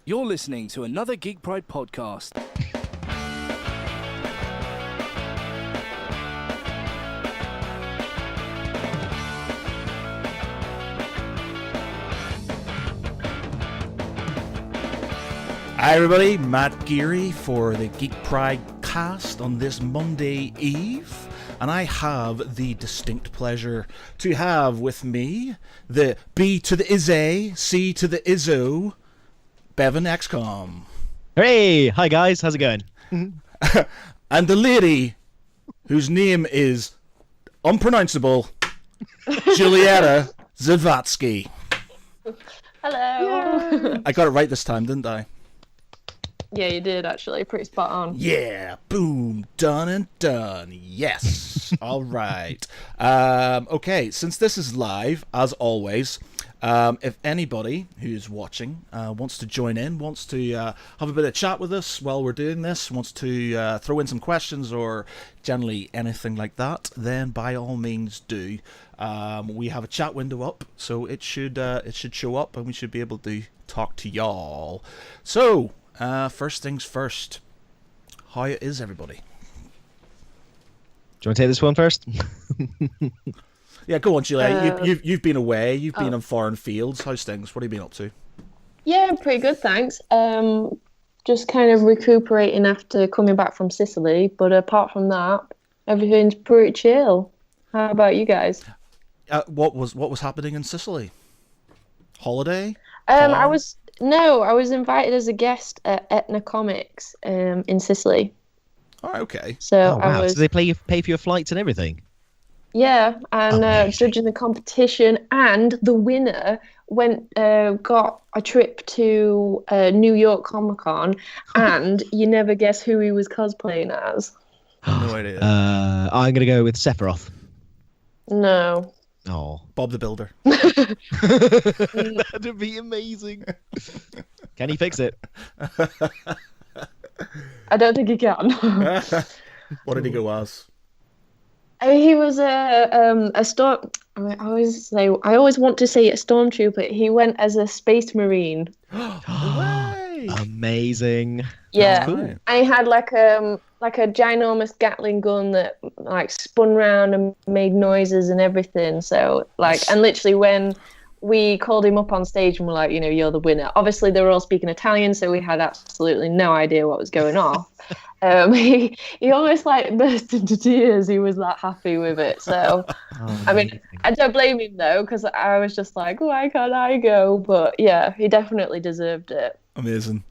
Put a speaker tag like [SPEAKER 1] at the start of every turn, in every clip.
[SPEAKER 1] You're listening to another Geek Pride podcast.
[SPEAKER 2] Hi everybody, Matt Geary for the Geek Pride cast on this Monday Eve, and I have the distinct pleasure to have with me the B to the is A, C to the is O, Bevan Xcom.
[SPEAKER 3] Hey, hi guys, how's it going?
[SPEAKER 2] And the lady whose name is unpronounceable, Giulietta Zawadzki.
[SPEAKER 4] Hello.
[SPEAKER 2] I got it right this time, didn't I?
[SPEAKER 4] Yeah, you did actually. Pretty spot on.
[SPEAKER 2] Yeah, boom, done and done. Yes. All right. Okay, since this is live, as always, if anybody who's watching wants to join in, wants to have a bit of chat with us while we're doing this, wants to throw in some questions or generally anything like that, then by all means do. We have a chat window up, so it should show up, and we should be able to talk to y'all. So. First things first, how is everybody?
[SPEAKER 3] Do you want to take this one first?
[SPEAKER 2] Yeah, go on, Giulietta. You've been away. You've been in foreign fields. How's things? What have you been up to?
[SPEAKER 4] Yeah, pretty good, thanks. Just kind of recuperating after coming back from Sicily, but apart from that, everything's pretty chill. How about you guys?
[SPEAKER 2] What was happening in Sicily? Holiday?
[SPEAKER 4] I was invited as a guest at Etna Comics in Sicily.
[SPEAKER 2] Oh, okay.
[SPEAKER 4] So
[SPEAKER 3] wow. So they pay for your flights and everything?
[SPEAKER 4] Yeah, and judging the competition, and the winner got a trip to New York Comic Con, and you never guess who he was cosplaying as.
[SPEAKER 2] No idea.
[SPEAKER 3] I'm gonna go with Sephiroth.
[SPEAKER 4] No.
[SPEAKER 3] Oh,
[SPEAKER 2] Bob the Builder.
[SPEAKER 3] that'd be amazing. Can he fix it?
[SPEAKER 4] I don't think he can.
[SPEAKER 2] What did he go as?
[SPEAKER 4] He was a storm. I always want to say a stormtrooper. He went as a space marine.
[SPEAKER 3] Amazing.
[SPEAKER 4] Yeah,
[SPEAKER 2] cool.
[SPEAKER 4] I had like a ginormous Gatling gun that like spun round and made noises and everything. So and literally when we called him up on stage and were like, you're the winner. Obviously they were all speaking Italian, so we had absolutely no idea what was going on. He almost burst into tears. He was that happy with it. So I mean, I don't blame him though, because I was just like, why can't I go? But yeah, he definitely deserved it.
[SPEAKER 2] Amazing.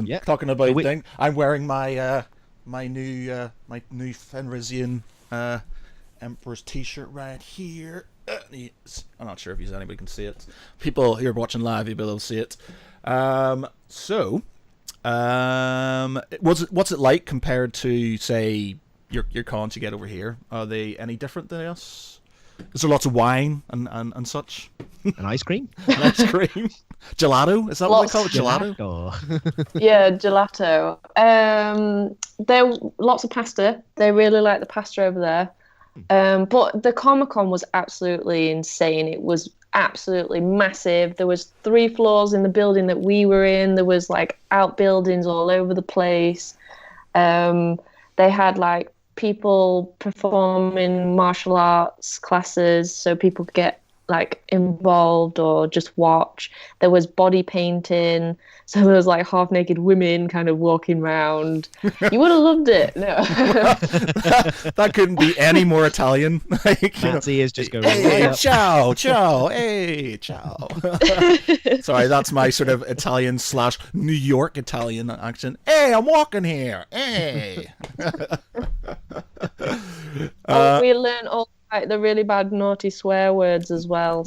[SPEAKER 3] Yeah.
[SPEAKER 2] Talking about thing, I'm wearing my my new Fenrisian Emperor's T-shirt right here. I'm not sure if anybody can see it. People who are watching live, you'll be able to see it. What's it like compared to, say, your cons you get over here? Are they any different than us? Is there lots of wine and such?
[SPEAKER 3] An ice cream?
[SPEAKER 2] An ice cream? Gelato? Is that what they call it? Gelato?
[SPEAKER 4] Yeah, gelato. There lots of pasta. They really like the pasta over there. But the Comic-Con was absolutely insane. It was absolutely massive. There was 3 floors in the building that we were in. There was outbuildings all over the place. They had people performing martial arts classes so people could get involved or just watch. There was body painting, so there was half naked women kind of walking around. You would have loved it. No.
[SPEAKER 2] that couldn't be any more Italian.
[SPEAKER 3] Fancy is just going.
[SPEAKER 2] Hey, ciao, ciao, hey, ciao. Sorry, that's my sort of Italian / New York Italian accent. Hey, I'm walking here. Hey.
[SPEAKER 4] We learned all the really bad naughty swear words as well.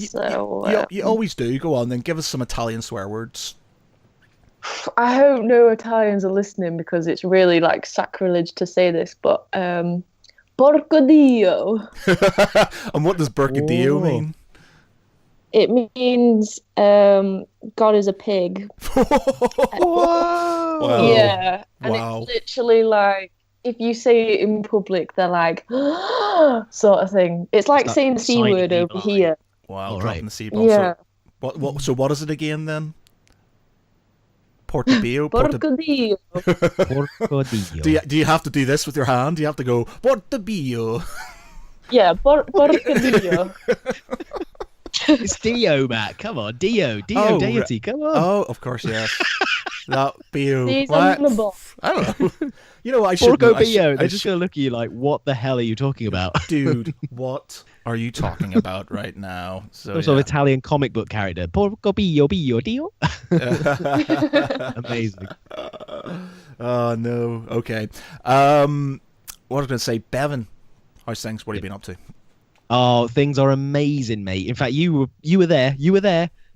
[SPEAKER 2] You always do. Go on, then give us some Italian swear words.
[SPEAKER 4] I hope no Italians are listening because it's really sacrilege to say this, but porco dio.
[SPEAKER 2] And what does porcadillo mean?
[SPEAKER 4] It means God is a pig.
[SPEAKER 2] Wow.
[SPEAKER 4] Yeah, and it's literally if you say it in public, they're like, sort of thing. It's like saying the C word over here.
[SPEAKER 2] Wow,
[SPEAKER 3] all
[SPEAKER 2] dropping
[SPEAKER 3] right.
[SPEAKER 2] the C bomb.
[SPEAKER 4] Yeah.
[SPEAKER 2] So what is it again then? Portobello.
[SPEAKER 4] Porcodillo.
[SPEAKER 3] Porcodillo.
[SPEAKER 2] Do you have to do this with your hand? Do you have to go Portobello?
[SPEAKER 4] Yeah, porcodillo.
[SPEAKER 3] It's Dio, Matt. Come on, Dio
[SPEAKER 2] Oh,
[SPEAKER 3] deity. Come on.
[SPEAKER 2] Oh, of course, yes. That Bio.
[SPEAKER 4] These
[SPEAKER 2] What?
[SPEAKER 4] on the ball.
[SPEAKER 2] I don't know. You know, I should.
[SPEAKER 3] Porcobello. They're just gonna look at you like, what the hell are you talking about?
[SPEAKER 2] Dude, what are you talking about right now? So,
[SPEAKER 3] Some sort of Italian comic book character. Porcobello, Dio. Amazing.
[SPEAKER 2] Oh no. Okay. What was I going to say? Bevan, how's things? What have you been up to?
[SPEAKER 3] Oh, things are amazing, mate. In fact, you were there.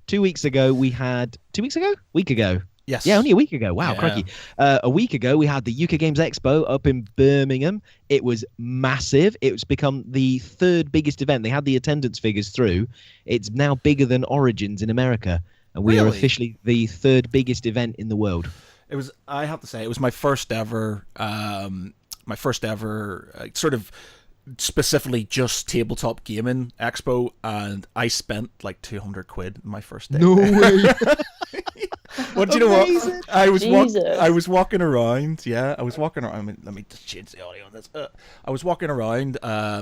[SPEAKER 3] 2 weeks ago, we had 2 weeks ago? Week ago.
[SPEAKER 2] Yes.
[SPEAKER 3] Yeah, only a week ago. Wow,
[SPEAKER 2] Yeah.
[SPEAKER 3] crikey. A week ago, we had the UK Games Expo up in Birmingham. It was massive. It's become the third biggest event. They had the attendance figures through. It's now bigger than Origins in America. And we are
[SPEAKER 2] Really?
[SPEAKER 3] officially the third biggest event in the world.
[SPEAKER 2] It was. I have to say, it was my first ever. Sort of specifically just tabletop gaming expo, and I spent like 200 quid my first day.
[SPEAKER 3] way.
[SPEAKER 2] Well, do you know what?
[SPEAKER 3] Amazing.
[SPEAKER 2] I was
[SPEAKER 4] Jesus.
[SPEAKER 2] I was walking around. Yeah, I was walking around. I mean, let me just change the audio on this. I was walking around,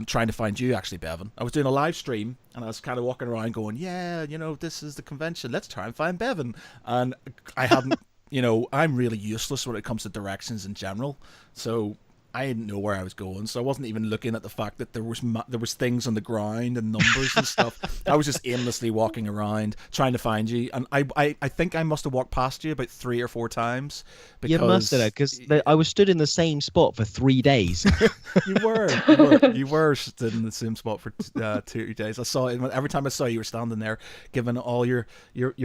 [SPEAKER 2] trying to find you, actually, Bevan. I was doing a live stream, and I was kind of walking around, going, "Yeah, you know, this is the convention. Let's try and find Bevan." And I hadn't, you know, I'm really useless when it comes to directions in general. So I didn't know where I was going, so I wasn't even looking at the fact that there was things on the ground and numbers and stuff. I was just aimlessly walking around trying to find you, and I think I must have walked past you about 3 or 4 times.
[SPEAKER 3] You must have, because I was stood in the same spot for 3 days.
[SPEAKER 2] you were stood in the same spot for 2 days. I saw it every time I saw you were standing there, giving all your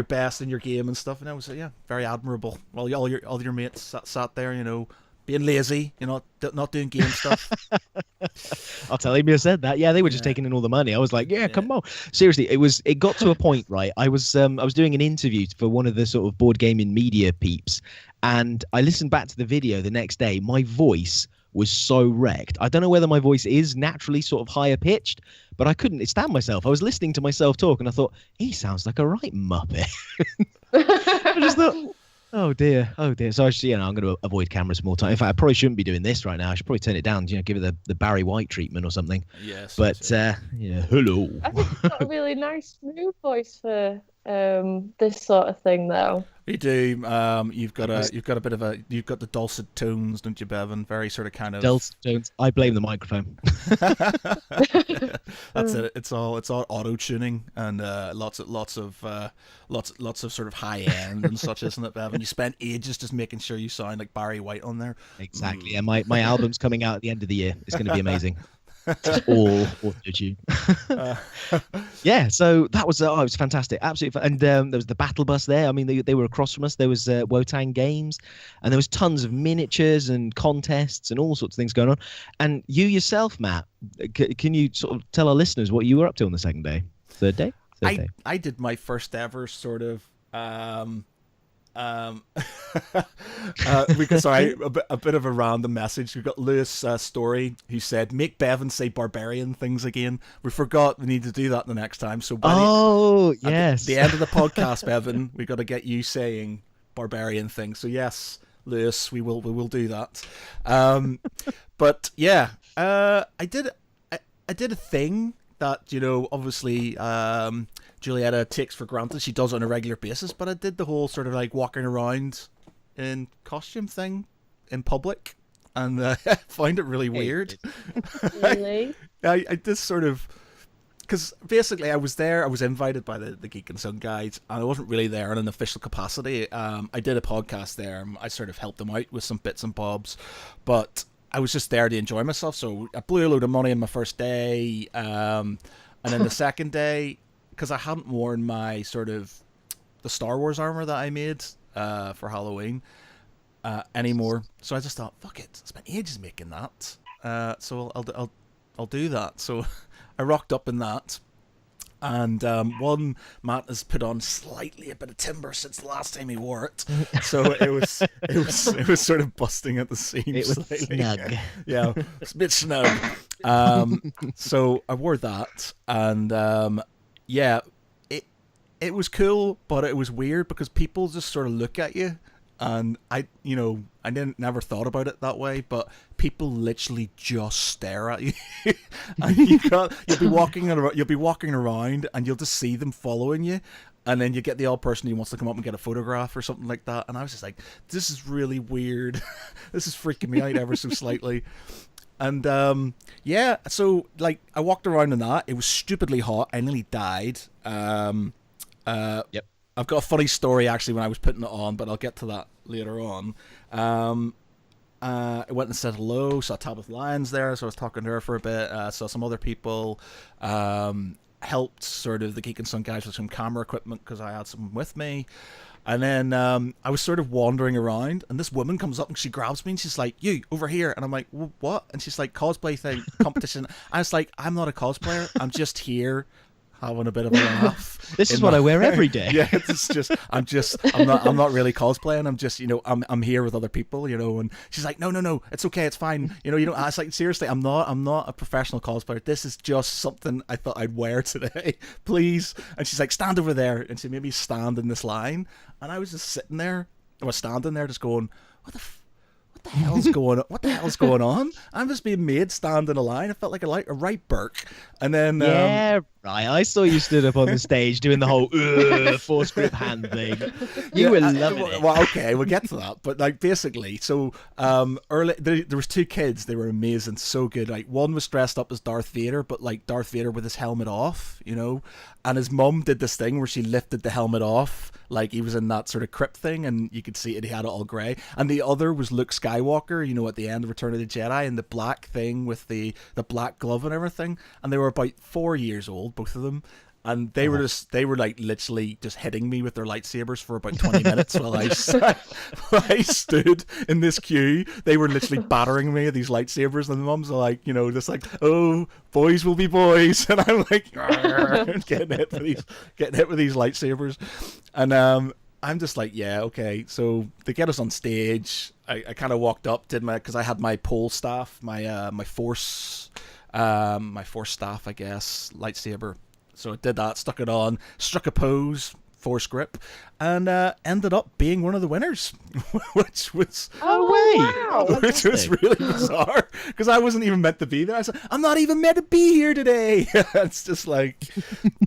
[SPEAKER 2] best in your game and stuff, and I was very admirable. While all your mates sat there, you know, being lazy, you know, not doing game stuff.
[SPEAKER 3] I'll tell him you said that. Yeah, they were just taking in all the money. I was like, yeah, come on. Seriously, it got to a point, right? I was doing an interview for one of the sort of board gaming media peeps, and I listened back to the video the next day. My voice was so wrecked. I don't know whether my voice is naturally sort of higher pitched, but I couldn't stand myself. I was listening to myself talk, and I thought, he sounds like a right muppet. I just thought, oh dear. So I'm going to avoid cameras more time. In fact, I probably shouldn't be doing this right now. I should probably turn it down. You know, give it the Barry White treatment or something.
[SPEAKER 2] Yes.
[SPEAKER 3] But yeah, hello.
[SPEAKER 4] I think you've got a really nice, smooth voice for this sort of thing, though.
[SPEAKER 2] You do. You've got the dulcet tones, don't you, Bevan? Very sort of kind of
[SPEAKER 3] Dulcet tones. I blame the microphone.
[SPEAKER 2] That's it. It's all auto tuning and lots of sort of high end and such, isn't it, Bevan? You spent ages just making sure you sound like Barry White on there.
[SPEAKER 3] Exactly. And my album's coming out at the end of the year. It's going to be amazing. It's all auto-tune. Yeah, so that was it was fantastic, absolutely. And there was the battle bus there. I mean, they were across from us. There was Wotan Games, and there was tons of miniatures and contests and all sorts of things going on. And you yourself, Matt, can you sort of tell our listeners what you were up to on the second day, third day?
[SPEAKER 2] I did my first ever sort of because a bit of a random message. We got Lewis Story who said, "Make Bevan say barbarian things again." We forgot we need to do that the next time. So
[SPEAKER 3] yes,
[SPEAKER 2] at the end of the podcast, Bevan, we got to get you saying barbarian things. So yes, Lewis, we will do that. But yeah, I did a thing that, you know, obviously Giulietta takes for granted. She does it on a regular basis, but I did the whole sort of like walking around in costume thing in public, and I find it really weird.
[SPEAKER 4] Really?
[SPEAKER 2] I just sort of, because basically I was invited by the Geek and Sun guys, and I wasn't really there in an official capacity. I did a podcast there, and I sort of helped them out with some bits and bobs, but I was just there to enjoy myself. So I blew a load of money on my first day, and then the second day, because I hadn't worn my sort of the Star Wars armor that I made for Halloween anymore. So I just thought, fuck it, I spent ages making that. So I'll do that. So I rocked up in that, and one, Matt has put on slightly a bit of timber since the last time he wore it. So it was sort of busting at the seams.
[SPEAKER 3] It was
[SPEAKER 2] slightly.
[SPEAKER 3] snug.
[SPEAKER 2] Yeah, it's a bit snug. So I wore that, and yeah, it was cool, but it was weird because people just sort of look at you And I didn't never thought about it that way, but people literally just stare at you, and you'll be walking around, and you'll just see them following you, and then you get the odd person who wants to come up and get a photograph or something like that. And I was just like, this is really weird. This is freaking me out ever so slightly. And so like I walked around in that. It was stupidly hot. I nearly died.
[SPEAKER 3] Yep.
[SPEAKER 2] I've got a funny story actually when I was putting it on, but I'll get to that later on. I went and said hello. Saw Tabitha Lyons there, so I was talking to her for a bit. Saw some other people. Helped sort of the Geek and Son guys with some camera equipment because I had some with me. And then I was sort of wandering around, and this woman comes up and she grabs me and she's like, "You, over here." And I'm like, "What?" And she's like, "Cosplay thing, competition." I was like, "I'm not a cosplayer. I'm just here having a bit of a laugh."
[SPEAKER 3] This is what I wear every day.
[SPEAKER 2] Yeah, it's just I'm not really cosplaying. I'm just, I'm here with other people, and she's like, no, it's okay, it's fine. I was like, seriously, I'm not a professional cosplayer. This is just something I thought I'd wear today. Please. And she's like, stand over there. And she made me stand in this line. And I was just sitting there, I was standing there just going, what the hell's going on? What the hell's going on? I'm just being made stand in a line. I felt like a right Burke. And then
[SPEAKER 3] right. I saw you stood up on the stage doing the whole force grip hand thing. You were loving it.
[SPEAKER 2] Well, okay, we'll get to that. But like basically, so early there was two kids. They were amazing, so good. Like one was dressed up as Darth Vader, but like Darth Vader with his helmet off, And his mum did this thing where she lifted the helmet off, like he was in that sort of crypt thing, and you could see it. He had it all grey. And the other was Luke Skywalker, at the end of Return of the Jedi, in the black thing with the black glove and everything. And they were about 4 years old, both of them. And they were like literally just hitting me with their lightsabers for about 20 minutes while I stood in this queue. They were literally battering me with these lightsabers, and the mums are like, just like, "Oh, boys will be boys," and I'm like, getting hit with these lightsabers, and I'm just like, yeah, okay. So they get us on stage. I kind of walked up, because I had my pole staff, my force staff, I guess, lightsaber. So I did that, stuck it on, struck a pose, force grip, and ended up being one of the winners, which was which was really bizarre because I wasn't even meant to be there. I said, "I'm not even meant to be here today." It's just like,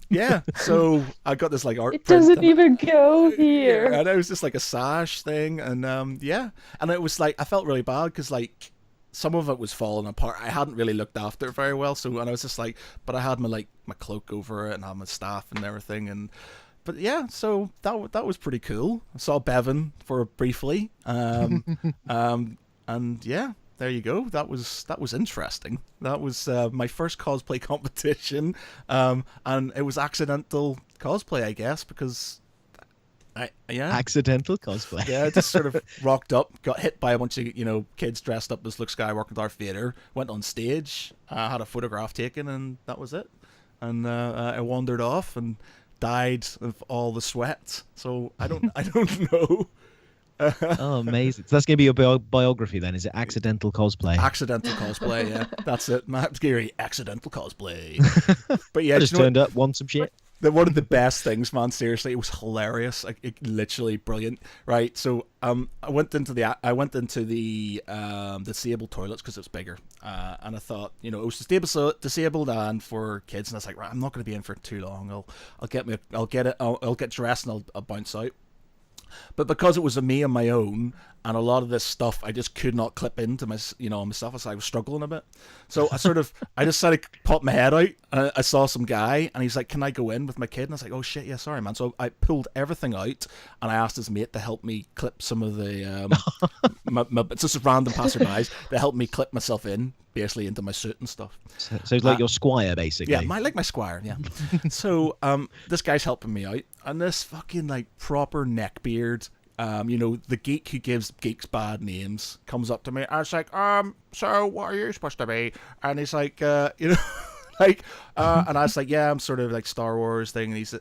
[SPEAKER 2] yeah. So I got this like art.
[SPEAKER 4] It doesn't even go here.
[SPEAKER 2] And it was just like a sash thing, and and it was like I felt really bad because like some of it was falling apart. I hadn't really looked after it very well, and I was just like, but I had my cloak over it and I had my staff and everything, but yeah, so that was pretty cool. I saw Bevan for briefly, and yeah, there you go. That was interesting. That was my first cosplay competition, and it was accidental cosplay, I guess, because.
[SPEAKER 3] Accidental cosplay.
[SPEAKER 2] Yeah, I just sort of rocked up, got hit by a bunch of kids dressed up as Luke Skywalker and Darth Vader, went on stage, had a photograph taken, and that was it. And I wandered off and died of all the sweat. So I don't know.
[SPEAKER 3] Oh, amazing! So that's gonna be your biography then? Is it accidental cosplay?
[SPEAKER 2] Accidental cosplay, yeah, that's it. Matt Geary, accidental cosplay. But yeah,
[SPEAKER 3] I just turned up, won some shit.
[SPEAKER 2] One of the best things, man. Seriously, it was hilarious. It literally brilliant, right? So, I went into the disabled toilets because it's bigger, and I thought, it was disabled and for kids, and I was like, right, I'm not going to be in for too long. I'll get dressed and I'll bounce out. But because it was a me on my own, and a lot of this stuff I just could not clip into myself, I was struggling a bit. So I just sort of popped my head out. And I saw some guy, and he's like, "Can I go in with my kid?" And I was like, "Oh shit, yeah, sorry, man." So I pulled everything out, and I asked his mate to help me clip some of the it's just random passerbys to help me clip myself in, basically into my suit and stuff.
[SPEAKER 3] So it's like your squire, basically.
[SPEAKER 2] Yeah, my squire, yeah. So this guy's helping me out, and this fucking proper neckbeard, the geek who gives geeks bad names comes up to me. I was like, so what are you supposed to be? And he's like, and I was like, yeah, I'm sort of like Star Wars thing. And he's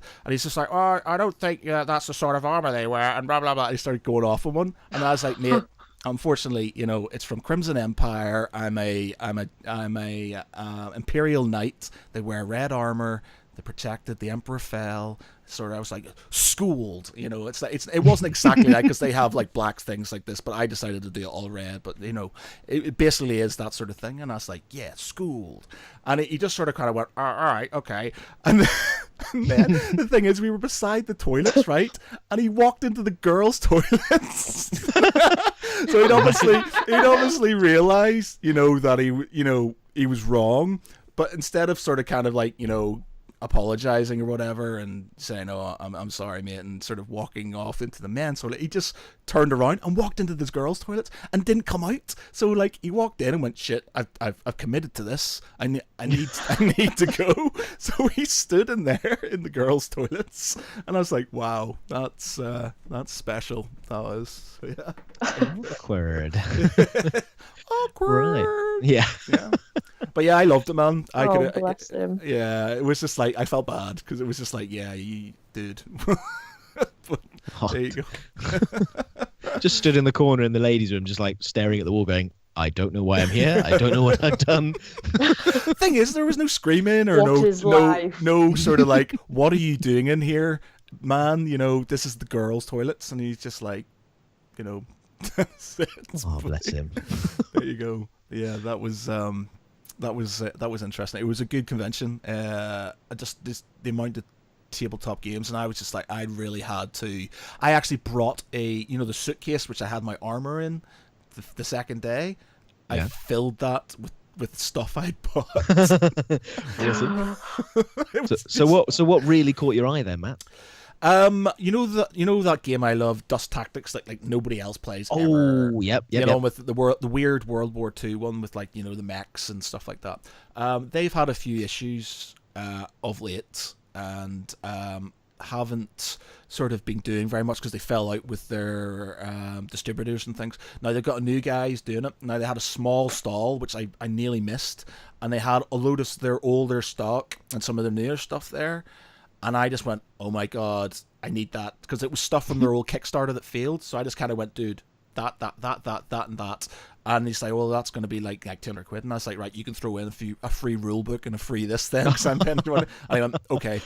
[SPEAKER 2] just like, "Oh, I don't think that's the sort of armor they wear," and blah blah blah. And he started going off on one, and I was like, "Mate, unfortunately, it's from Crimson Empire. I'm a Imperial Knight. They wear red armor. they protected, the emperor fell. Sort of, I was like, schooled, you know. It wasn't exactly that, because they have like black things like this, but I decided to do it all red. But you know, it basically is that sort of thing. And I was like, yeah, schooled. And he just sort of kind of went, all right, okay. And then the thing is, we were beside the toilets, right? And he walked into the girls' toilets. So he'd obviously realized, you know, that he was wrong. But instead of sort of kind of like, you know, apologizing or whatever and saying, oh, I'm sorry, mate, and sort of walking off into the men's toilet, he just turned around and walked into this girls' toilets and didn't come out. So like, he walked in and went, shit, I've committed to this. I need to go. So he stood in there in the girls' toilets, and I was like, wow, that's special. That was, yeah.
[SPEAKER 3] Awkward.
[SPEAKER 2] Awkward.
[SPEAKER 3] Right. Yeah.
[SPEAKER 2] Yeah. But yeah, I loved it, man.
[SPEAKER 4] Bless him.
[SPEAKER 2] Yeah, it was just like, I felt bad because it was just like, yeah, you dude. But there you go.
[SPEAKER 3] Just stood in the corner in the ladies' room, just like staring at the wall, going, "I don't know why I'm here. I don't know what I've done."
[SPEAKER 2] Thing is, there was no screaming or no sort of like, "What are you doing in here, man?" You know, this is the girls' toilets, and he's just like, you know, that's it.
[SPEAKER 3] Oh, bless him.
[SPEAKER 2] There you go. Yeah, that was interesting. It was a good convention. The amount of tabletop games, and I was just like, I really had to. I actually brought the suitcase which I had my armor in the second day. Yeah. I filled that with stuff I'd bought.
[SPEAKER 3] Awesome. So what really caught your eye then, Matt?
[SPEAKER 2] You know that game I love, Dust Tactics, like nobody else plays ever.
[SPEAKER 3] Oh, yep.
[SPEAKER 2] With the weird World War II one with like, you know, the mechs and stuff like that. They've had a few issues of late, and haven't sort of been doing very much because they fell out with their distributors and things. Now they've got new guys doing it. Now they had a small stall, which I nearly missed, and they had a load of their older stock and some of their newer stuff there. And I just went, oh my god, I need that, because it was stuff from their old Kickstarter that failed. So I just kind of went, dude, that, and that. And he's like, well, that's going to be like 200 quid. And I was like, right, you can throw in a free rule book and a free this then, because I'm paying for it. And I went, okay.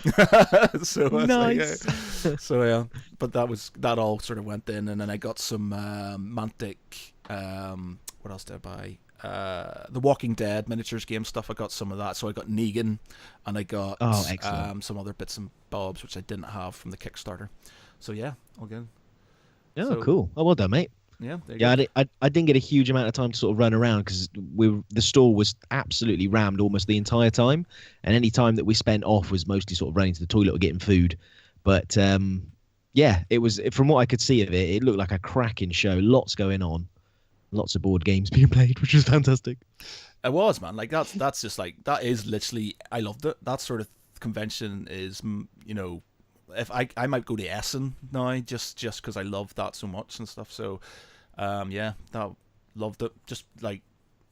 [SPEAKER 2] So nice. Like, yeah. So yeah, but that all sort of went in, and then I got some Mantic. What else did I buy? The Walking Dead miniatures game stuff. I got some of that. So I got Negan, and I got some other bits and bobs which I didn't have from the Kickstarter. So yeah, all good.
[SPEAKER 3] Oh, so, cool. Oh, well done, mate.
[SPEAKER 2] Yeah.
[SPEAKER 3] I didn't get a huge amount of time to sort of run around because the store was absolutely rammed almost the entire time, and any time that we spent off was mostly sort of running to the toilet or getting food. But yeah, it was, from what I could see of it, it looked like a cracking show. Lots going on. Lots of board games being played, which was fantastic.
[SPEAKER 2] It was, man. Like that's just like, that is literally, I loved it. That sort of convention is, you know, if I might go to Essen now just because I love that so much and stuff. So yeah, that loved it. Just like,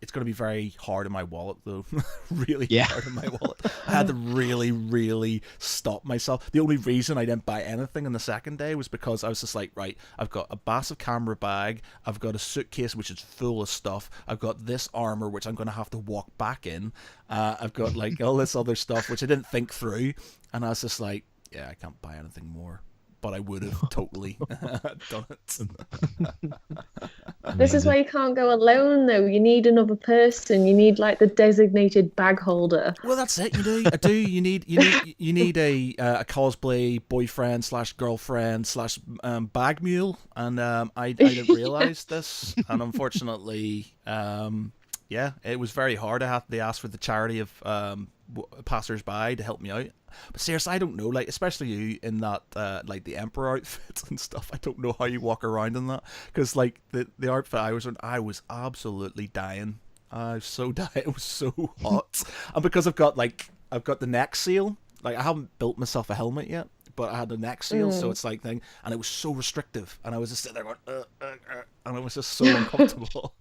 [SPEAKER 2] it's going to be very hard in my wallet though. Really hard in my wallet. I had to really, really stop myself. The only reason I didn't buy anything on the second day was because I was just like, right, I've got a massive camera bag, I've got a suitcase which is full of stuff, I've got this armor which I'm going to have to walk back in, I've got like all this other stuff which I didn't think through, and I was just like, yeah, I can't buy anything more. But I would have totally done it.
[SPEAKER 4] This is why you can't go alone, though. You need another person. You need like the designated bag holder.
[SPEAKER 2] Well, that's it. You do. I do. You need a cosplay boyfriend / girlfriend / bag mule, and I didn't realize this, and unfortunately, yeah, it was very hard. They asked for the charity of passers-by to help me out. But seriously, I don't know, like, especially you in that like the emperor outfit and stuff, I don't know how you walk around in that, because like the outfit I was in, I was absolutely dying. I was so dying. It was so hot. And because I've got the neck seal, like I haven't built myself a helmet yet, but I had the neck seal, so it's like thing, and it was so restrictive, and I was just sitting there going, and it was just so uncomfortable.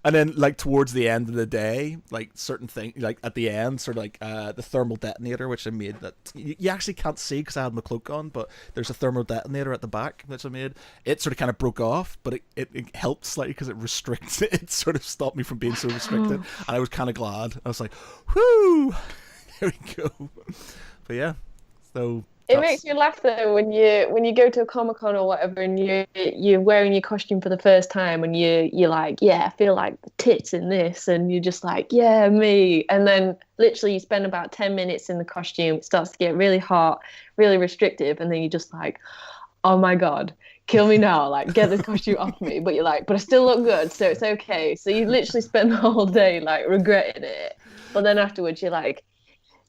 [SPEAKER 2] And then, like, towards the end of the day, like, certain things, like, at the end, sort of like the thermal detonator, which I made, that you actually can't see because I had my cloak on, but there's a thermal detonator at the back that I made. It sort of kind of broke off, but it helped slightly because it restricts it. It sort of stopped me from being so restricted, and I was kind of glad. I was like, whoo, there we go. But yeah, so
[SPEAKER 4] It makes me laugh though when you go to a Comic-Con or whatever and you're wearing your costume for the first time and you're like, yeah, I feel like the tits in this, and you're just like, yeah, me. And then literally you spend about 10 minutes in the costume, it starts to get really hot, really restrictive, and then you're just like, oh my God, kill me now, like get the costume off me. But you're like, but I still look good, so it's okay. So you literally spend the whole day like regretting it. But then afterwards you're like,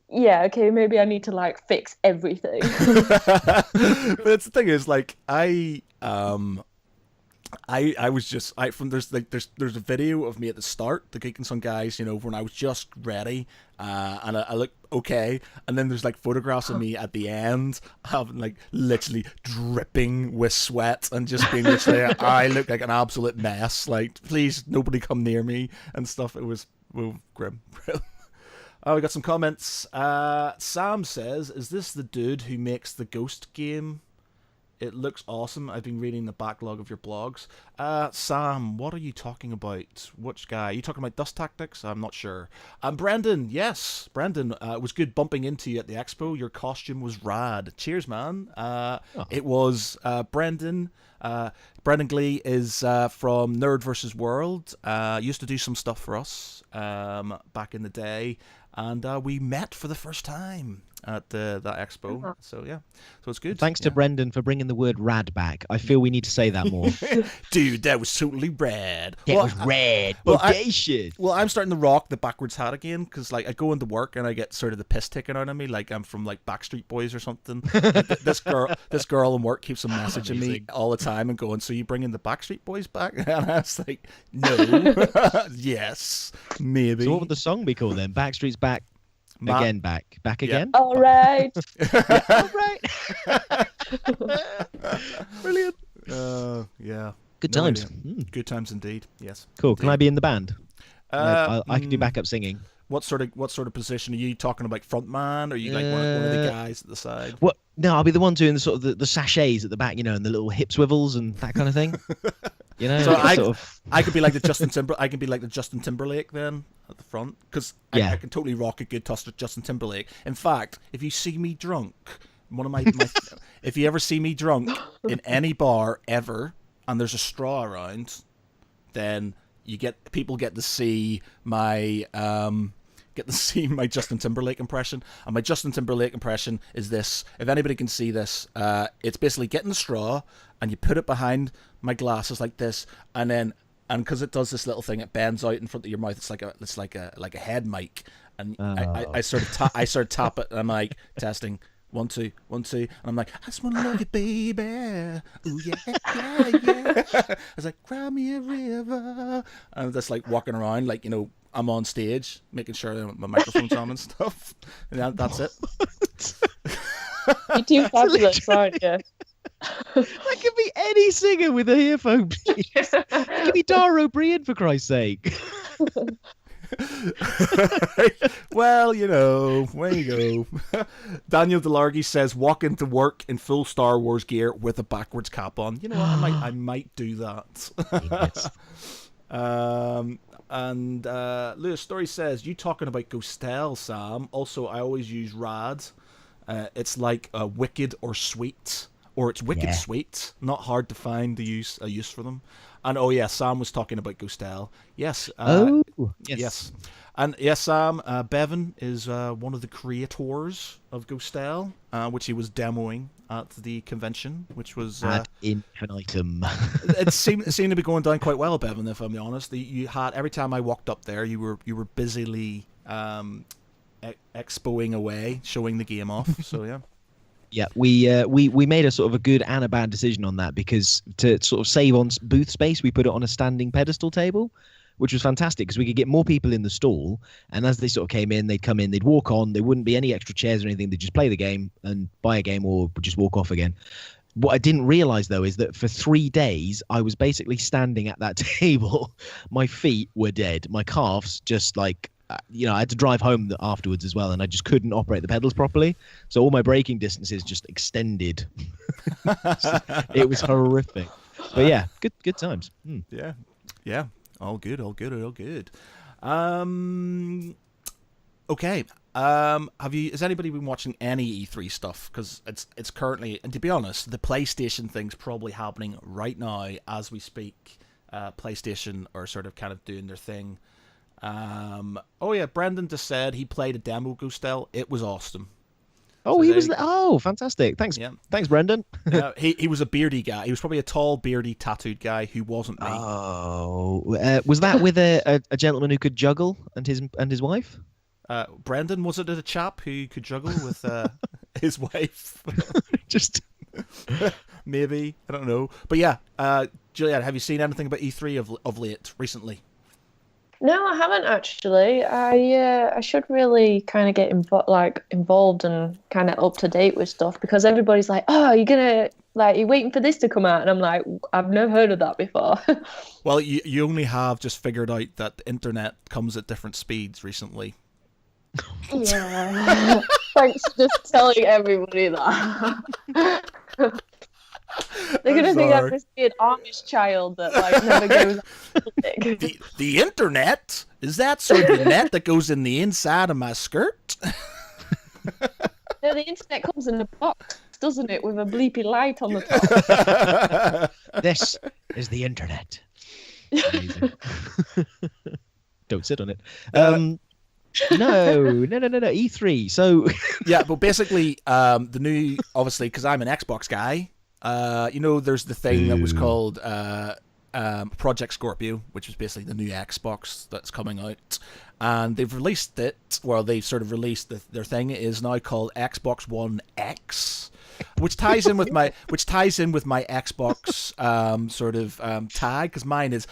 [SPEAKER 4] yeah, okay, maybe I need to like fix everything.
[SPEAKER 2] But it's the thing is, like, I was just there's a video of me at the start, the Geek and Son guys, when I was just ready, and I look okay, and then there's like photographs of me at the end, having like literally dripping with sweat and just being literally, I look like an absolute mess. Like, please, nobody come near me and stuff. It was grim. Oh, we got some comments. Sam says, "Is this the dude who makes the Ghost game? It looks awesome. I've been reading the backlog of your blogs." Sam, what are you talking about? Which guy? Are you talking about Dust Tactics? I'm not sure. Brendan, yes. Brendan, it was good bumping into you at the expo. Your costume was rad. Cheers, man. It was Brendan. Brendan Glee is from Nerd vs. World. Used to do some stuff for us back in the day. And we met for the first time at that expo. So, yeah. So it's good.
[SPEAKER 3] Thanks to Brendan for bringing the word rad back. I feel we need to say that more.
[SPEAKER 2] Dude, that was totally rad.
[SPEAKER 3] That was rad.
[SPEAKER 2] Well, I'm starting to rock the backwards hat again, because like I go into work and I get sort of the piss taken out of me, like I'm from like Backstreet Boys or something. Like, this girl in work keeps on messaging me all the time and going, "So you bringing the Backstreet Boys back?" And I was like, "No." Yes, maybe.
[SPEAKER 3] So what would the song be called then? Backstreet's back. Again, back again.
[SPEAKER 4] All right.
[SPEAKER 3] All right. Brilliant.
[SPEAKER 2] Yeah.
[SPEAKER 3] Good times.
[SPEAKER 2] Good times indeed. Yes.
[SPEAKER 3] Cool.
[SPEAKER 2] Indeed.
[SPEAKER 3] Can I be in the band? I can do backup singing.
[SPEAKER 2] What sort of position are you talking about? Front man? Or are you like one of the guys at the side?
[SPEAKER 3] What? No, I'll be the one doing the sort of the sachets at the back, and the little hip swivels and that kind of thing.
[SPEAKER 2] So I could be like the Justin Timberlake then at the front, because I can totally rock a good Justin Timberlake. In fact, if you see me drunk, if you ever see me drunk in any bar ever, and there's a straw around, then people get to see my Justin Timberlake impression. And my Justin Timberlake impression is this. If anybody can see this, it's basically getting the straw and you put it behind my glasses like this, and because it does this little thing, it bends out in front of your mouth. It's like a head mic, and I sort of tap it, and I'm like, testing. 1 2 1 2, and I'm like, I just wanna love you, baby. Ooh yeah. I was like, cry me a river, and I'm just like walking around like I'm on stage making sure my microphone's on and stuff, and that's it.
[SPEAKER 4] You do fabulous, aren't you?
[SPEAKER 3] That could be any singer with a earphone. It could be Dara O'Brien, for Christ's sake.
[SPEAKER 2] Well, there you go. Daniel DeLargy says, walk into work in full Star Wars gear with a backwards cap on. You know what? I might do that. And Lewis Story says, you talking about Ghostel, Sam. Also, I always use rad. It's like wicked or sweet. Or it's wicked sweet. Not hard to find a use for them. And oh yeah, Sam was talking about Ghostel. Yes. Yes. And yes, Sam, Bevan is one of the creators of Ghostel, which he was demoing at the convention, which was
[SPEAKER 3] ad infinitum.
[SPEAKER 2] It seemed to be going down quite well, Bevan, if I'm honest. You had, every time I walked up there, you were busily expoing away, showing the game off. So yeah.
[SPEAKER 3] Yeah, we made a sort of a good and a bad decision on that, because to sort of save on booth space, we put it on a standing pedestal table, which was fantastic because we could get more people in the stall, and as they sort of came in, they'd come in, they'd walk on, there wouldn't be any extra chairs or anything, they'd just play the game and buy a game or just walk off again. What I didn't realize, though, is that for 3 days, I was basically standing at that table. My feet were dead. My calves just like... I had to drive home afterwards as well, and I just couldn't operate the pedals properly. So all my braking distances just extended. It was horrific. But yeah, good times.
[SPEAKER 2] Yeah. All good. Okay. Has anybody been watching any E3 stuff? Because it's currently, and to be honest, the PlayStation thing's probably happening right now as we speak. PlayStation are sort of kind of doing their thing. Oh yeah, Brendan just said he played a demo Ghostel. It was awesome.
[SPEAKER 3] Oh,
[SPEAKER 2] So
[SPEAKER 3] he
[SPEAKER 2] there
[SPEAKER 3] was.
[SPEAKER 2] you-
[SPEAKER 3] Oh, fantastic! Thanks,
[SPEAKER 2] Yeah.
[SPEAKER 3] thanks, Brendan.
[SPEAKER 2] Yeah, he was a beardy guy. He was probably a tall, beardy, tattooed guy who wasn't me.
[SPEAKER 3] Oh, was that with a gentleman who could juggle and his wife?
[SPEAKER 2] Brendan, was it a chap who could juggle with his wife?
[SPEAKER 3] Just
[SPEAKER 2] Maybe, I don't know. But yeah, Giulietta, have you seen anything about E3 of late, recently?
[SPEAKER 4] No, I haven't actually. I should really kind of get involved and kind of up to date with stuff, because everybody's like, "Oh, you're waiting for this to come out," and I'm like, "I've never heard of that before."
[SPEAKER 2] Well, you only have just figured out that the internet comes at different speeds recently.
[SPEAKER 4] Yeah. Thanks for just telling everybody that. They're gonna think I'm just an Amish child that never goes out.
[SPEAKER 2] The internet? Is that sort of the net that goes in the inside of my skirt?
[SPEAKER 4] No, the internet comes in a box, doesn't it, with a bleepy light on the top.
[SPEAKER 3] this is the internet. Amazing. Don't sit on it. No. E3. So
[SPEAKER 2] Yeah, but basically, the new, obviously, because I'm an Xbox guy, there's the thing that was called Project Scorpio, which is basically the new Xbox that's coming out, and they've released it. Well, they've sort of released their thing. It is now called Xbox One X, which ties in with my Xbox tag, because mine is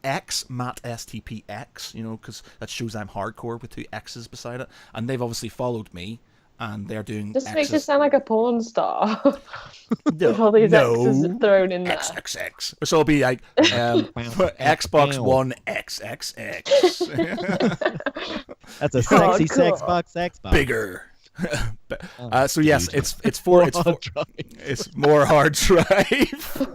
[SPEAKER 2] X Matt STPX, because that shows I'm hardcore with 2 X's beside it, and they've obviously followed me. And they're doing
[SPEAKER 4] Just
[SPEAKER 2] X's.
[SPEAKER 4] makes you sound like a porn star. With all these X's thrown in there.
[SPEAKER 2] XXX. So it'll be like Xbox One XXX.
[SPEAKER 3] that's a sexy
[SPEAKER 4] cool.
[SPEAKER 3] sex box.
[SPEAKER 2] Bigger. So yes, it's more hard drive.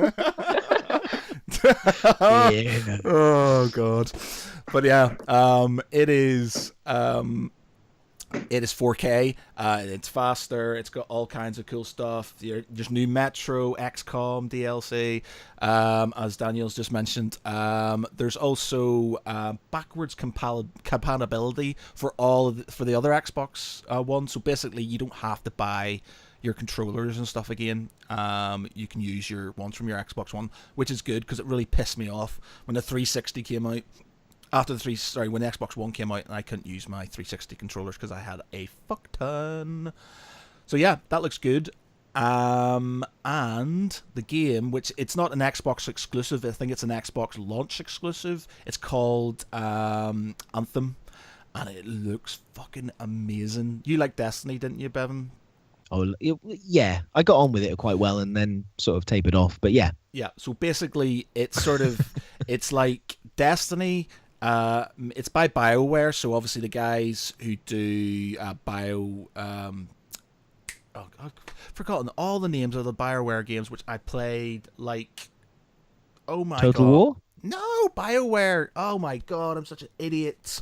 [SPEAKER 3] Yeah.
[SPEAKER 2] Oh god. But yeah, it is 4K. It's faster. It's got all kinds of cool stuff. There's new Metro, XCOM DLC, as Daniel's just mentioned. There's also backwards compatibility for for the other Xbox One. So basically, you don't have to buy your controllers and stuff again. You can use your ones from your Xbox One, which is good, because it really pissed me off when the 360 came out. When the Xbox One came out, and I couldn't use my 360 controllers because I had a fuck ton. So yeah, that looks good. And the game, which it's not an Xbox exclusive, I think it's an Xbox launch exclusive. It's called Anthem, and it looks fucking amazing. You like Destiny, didn't you, Bevan?
[SPEAKER 3] Oh yeah, I got on with it quite well, and then sort of tapered off. But yeah.
[SPEAKER 2] Yeah. So basically, it's sort of it's like Destiny. It's by BioWare, so obviously the guys who do I've forgotten all the names of the BioWare games which I played. Like, oh my god,
[SPEAKER 3] Total War?
[SPEAKER 2] No, BioWare. Oh my god, I'm such an idiot.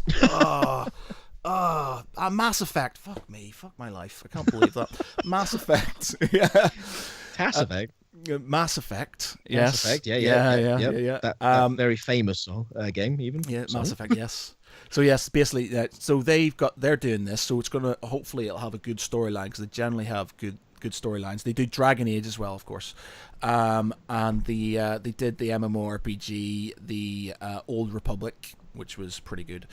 [SPEAKER 2] Mass Effect. Fuck me. Fuck my life. I can't believe that. Mass Effect. Yeah.
[SPEAKER 3] Mass Effect.
[SPEAKER 2] Mass Effect. Yes.
[SPEAKER 3] Mass Effect. Yeah. That very famous game, even.
[SPEAKER 2] Yeah, Mass Effect. Yes. So yes, basically, so they're doing this. So it's gonna hopefully it'll have a good storyline, because they generally have good storylines. They do Dragon Age as well, of course. And they did the MMORPG, the Old Republic, which was pretty good.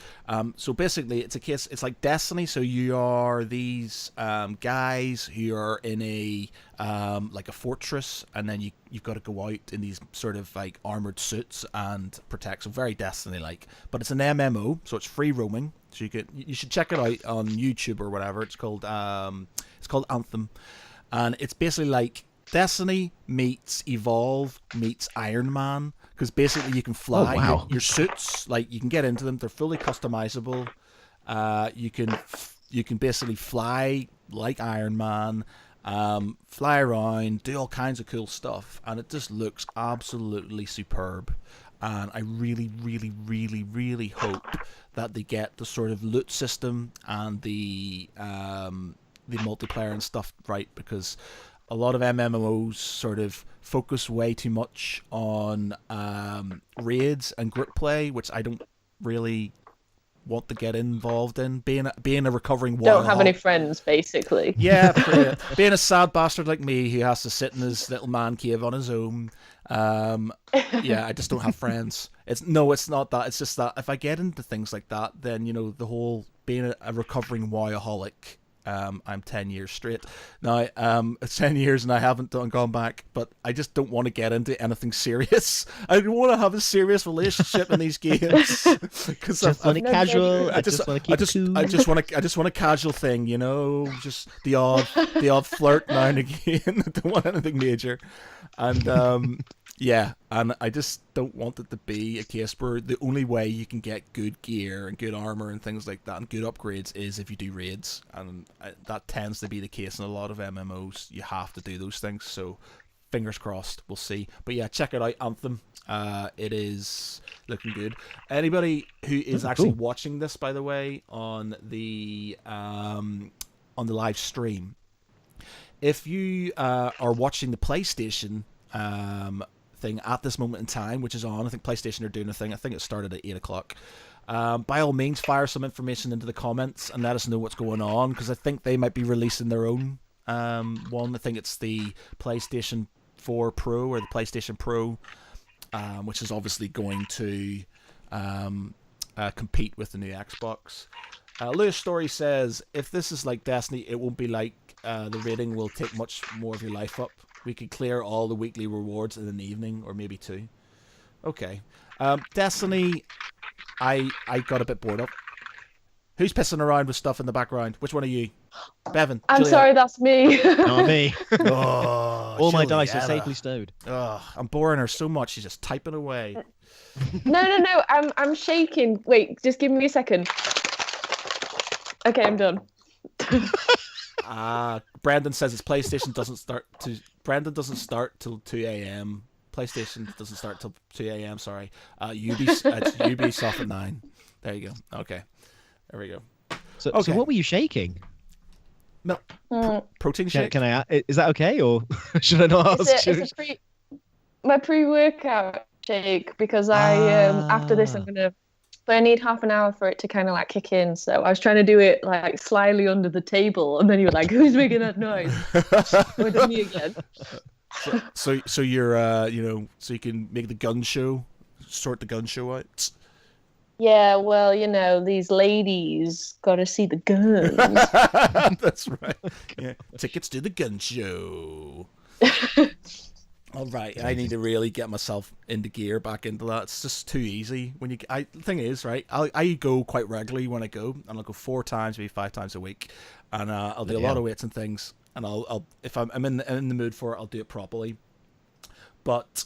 [SPEAKER 2] So basically, it's like Destiny. So you are these guys who are in a like a fortress, and then you've got to go out in these sort of like armored suits and protect. So very Destiny-like, but it's an MMO, so it's free roaming. So you should check it out on YouTube or whatever. It's called Anthem, and it's basically like Destiny meets Evolve meets Iron Man. Because basically you can fly.
[SPEAKER 3] Oh, wow.
[SPEAKER 2] Your suits, like, you can get into them. They're fully customizable. You can basically fly like Iron Man, fly around, do all kinds of cool stuff, and it just looks absolutely superb. And I really, really, really, really hope that they get the sort of loot system and the multiplayer and stuff right, because a lot of MMOs sort of focus way too much on raids and group play, which I don't really want to get involved in. Being a recovering
[SPEAKER 4] don't have any friends, basically.
[SPEAKER 2] Yeah, being a sad bastard like me who has to sit in his little man cave on his own. Yeah, I just don't have friends. It's not that. It's just that if I get into things like that, then the whole being a recovering WoWaholic. I'm 10 years straight now. It's 10 years and I haven't gone back, but I just don't want to get into anything serious. I don't want to have a serious relationship in these games because
[SPEAKER 3] just want a casual. I just want
[SPEAKER 2] a casual thing, just the odd flirt now and again. I don't want anything major, and yeah, and I just don't want it to be a case where the only way you can get good gear and good armor and things like that and good upgrades is if you do raids, and that tends to be the case in a lot of MMOs. You have to do those things, so fingers crossed, we'll see. But yeah, check it out, Anthem. It is looking good. Anybody who is actually watching this, by the way, on the live stream, if you are watching the PlayStation thing at this moment in time, which is on, I think PlayStation are doing a thing. I think it started at 8 o'clock. By all means, fire some information into the comments and let us know what's going on, because I think they might be releasing their own one. I think it's the PlayStation 4 Pro or the PlayStation Pro, which is obviously going to compete with the new Xbox. Lewis Story says, if this is like Destiny, it won't be like the rating will take much more of your life up. We could clear all the weekly rewards in an evening, or maybe 2. Okay. Destiny, I got a bit bored of. Who's pissing around with stuff in the background? Which one are you? Bevan?
[SPEAKER 4] I'm
[SPEAKER 2] Giulietta?
[SPEAKER 4] sorry, that's me.
[SPEAKER 3] Not me.
[SPEAKER 2] Oh,
[SPEAKER 3] all my dice are
[SPEAKER 2] Giulietta.
[SPEAKER 3] safely stowed.
[SPEAKER 2] Oh, I'm boring her so much, she's just typing away.
[SPEAKER 4] No. I'm shaking. Wait, just give me a second. Okay, I'm done.
[SPEAKER 2] Brandon says his PlayStation doesn't start till 2 a.m. PlayStation doesn't start till 2 a.m. Sorry. It's Ubisoft at 9. There you go. Okay. There we go.
[SPEAKER 3] So
[SPEAKER 2] Okay.
[SPEAKER 3] what were you shaking?
[SPEAKER 2] Milk. Protein shake.
[SPEAKER 3] Can I? Is that okay, or should I not ask?
[SPEAKER 4] My pre-workout shake, because I after this but I need half an hour for it to kind of like kick in. So I was trying to do it like slyly under the table, and then you were like, "Who's making that noise?" With me again.
[SPEAKER 2] So you're so you can make the gun show, sort the gun show out.
[SPEAKER 4] Yeah, well, these ladies got to see the guns.
[SPEAKER 2] That's right. Yeah, tickets to the gun show. All right, I need to really get myself into gear, back into that. It's just too easy when the thing is, right? I go quite regularly when I go, and I'll go 4 times, maybe 5 times a week, and I'll do a lot of weights and things. And I'll if I'm in the mood for it, I'll do it properly. But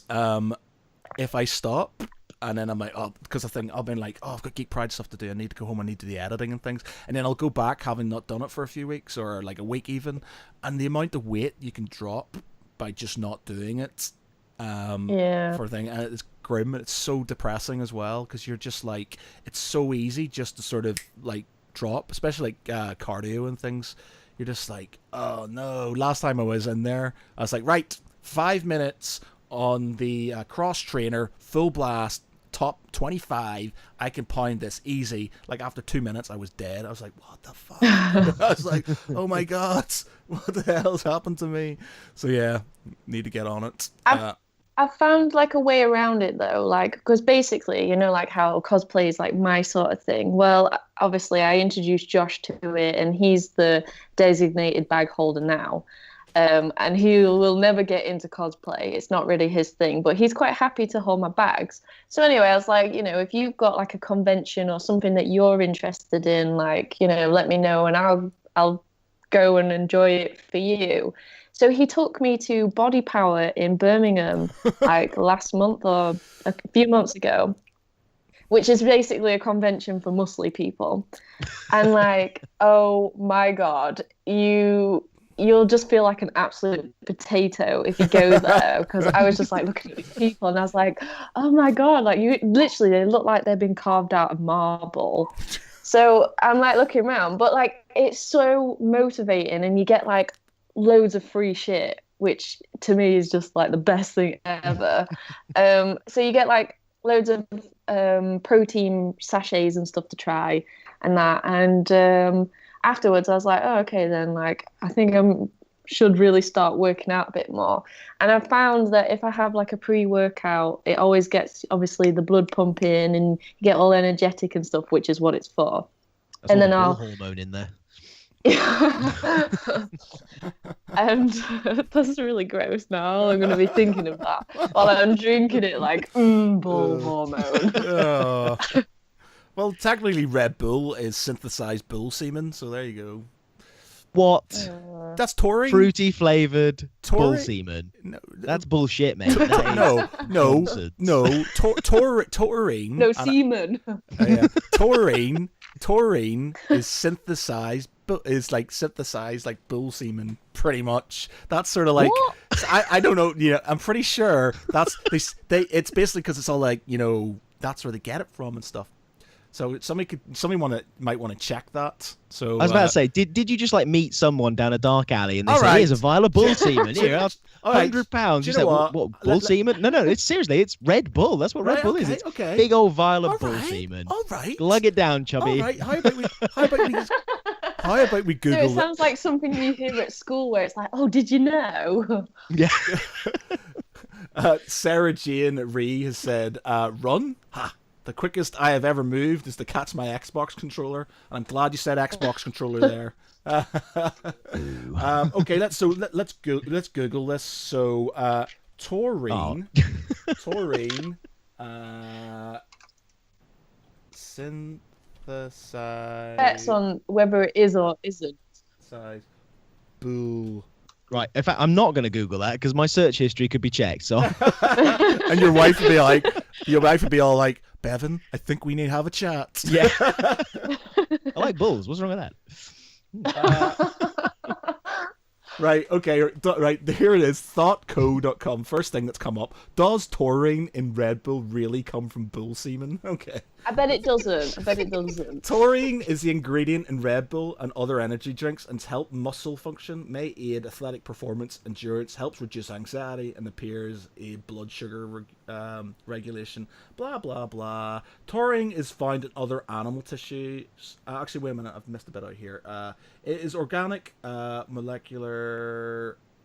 [SPEAKER 2] if I stop, and then I'm like, because I think I've been like, I've got Geek Pride stuff to do. I need to go home. I need to do the editing and things, and then I'll go back having not done it for a few weeks or like a week even, and the amount of weight you can drop by just not doing it for a thing, and it's grim. It's so depressing as well, because you're just like, it's so easy just to sort of like drop, especially like cardio and things. You're just like, oh no. Last time I was in there, I was like, right, 5 minutes on the cross trainer, full blast, top 25, I can pound this easy. Like after 2 minutes I was dead. I was like, what the fuck? I was like, oh my god, what the hell's happened to me? So yeah, need to get on it.
[SPEAKER 4] I've found like a way around it though, like, because basically, like how cosplay is like my sort of thing. Well, obviously I introduced Josh to it, and he's the designated bag holder now. And he will never get into cosplay. It's not really his thing, but he's quite happy to hold my bags. So anyway, I was like, if you've got like a convention or something that you're interested in, like, let me know, and I'll go and enjoy it for you. So he took me to Body Power in Birmingham, like last month or a few months ago, which is basically a convention for muscly people. And like, oh my God, you'll just feel like an absolute potato if you go there, because I was just like looking at these people and I was like, oh my god, like you literally, they look like they've been carved out of marble. So I'm like looking around, but like it's so motivating, and you get like loads of free shit, which to me is just like the best thing ever. So you get like loads of protein sachets and stuff to try and that, and afterwards I was like, oh, okay then, like I think I should really start working out a bit more. And I found that if I have like a pre-workout, it always gets obviously the blood pumping and you get all energetic and stuff, which is what it's for.
[SPEAKER 3] That's
[SPEAKER 4] and
[SPEAKER 3] all
[SPEAKER 4] then
[SPEAKER 3] the
[SPEAKER 4] I'll
[SPEAKER 3] hormone in there.
[SPEAKER 4] and that's really gross now. I'm going to be thinking of that while I'm drinking it, like, bull hormone.
[SPEAKER 2] Oh. Well, technically Red Bull is synthesized bull semen, so there you go.
[SPEAKER 3] What?
[SPEAKER 2] That's taurine.
[SPEAKER 3] Fruity flavored bull
[SPEAKER 2] Taurine?
[SPEAKER 3] semen.
[SPEAKER 2] No,
[SPEAKER 3] That's bullshit, mate. That is
[SPEAKER 2] no,
[SPEAKER 3] nonsense.
[SPEAKER 2] no. Taurine.
[SPEAKER 4] No, semen.
[SPEAKER 2] Yeah. Taurine is synthesized, but is like synthesized like bull semen, pretty much. That's sort of like
[SPEAKER 4] What?
[SPEAKER 2] I don't know. Yeah, I'm pretty sure that's they. It's basically because it's all like, you know, that's where they get it from and stuff. So somebody might want to check that. So
[SPEAKER 3] I was about to say, did you just like meet someone down a dark alley and they
[SPEAKER 2] All
[SPEAKER 3] say,
[SPEAKER 2] right.
[SPEAKER 3] here's a vial of bull semen, here,
[SPEAKER 2] All right.
[SPEAKER 3] £100?
[SPEAKER 2] Do
[SPEAKER 3] You
[SPEAKER 2] you
[SPEAKER 3] said,
[SPEAKER 2] know
[SPEAKER 3] what,
[SPEAKER 2] what?
[SPEAKER 3] bull semen? No, it's seriously, it's Red Bull. That's what Red Bull is. It's
[SPEAKER 2] okay.
[SPEAKER 3] big old vial of
[SPEAKER 2] All
[SPEAKER 3] bull
[SPEAKER 2] right,
[SPEAKER 3] semen.
[SPEAKER 2] all right.
[SPEAKER 3] Lug it down, chubby.
[SPEAKER 2] All right. How about we
[SPEAKER 4] No,
[SPEAKER 2] Google
[SPEAKER 4] it sounds like something you hear at school where it's like, oh, did you know?
[SPEAKER 3] Yeah.
[SPEAKER 2] Sarah Jane Ree has said, run? Ha! The quickest I have ever moved is to catch my Xbox controller. And I'm glad you said Xbox controller there. Okay, let's Google this. So, taurine, taurine, synthesize.
[SPEAKER 4] Bets on whether it is or isn't.
[SPEAKER 2] Size. Bull.
[SPEAKER 3] Right. In fact, I'm not going to Google that because my search history could be checked. So,
[SPEAKER 2] And your wife would be all like, Bevan, I think we need to have a chat.
[SPEAKER 3] yeah. I like bulls. What's wrong with that?
[SPEAKER 2] Right, okay, right, here it is, thoughtco.com, first thing that's come up. Does taurine in Red Bull really come from bull semen? Okay.
[SPEAKER 4] I bet it doesn't.
[SPEAKER 2] Taurine is the ingredient in Red Bull and other energy drinks and helps muscle function, may aid athletic performance, endurance, helps reduce anxiety, and appears aid blood sugar regulation, blah, blah, blah. Taurine is found in other animal tissues. Actually, wait a minute, I've missed a bit out here. It is organic, molecular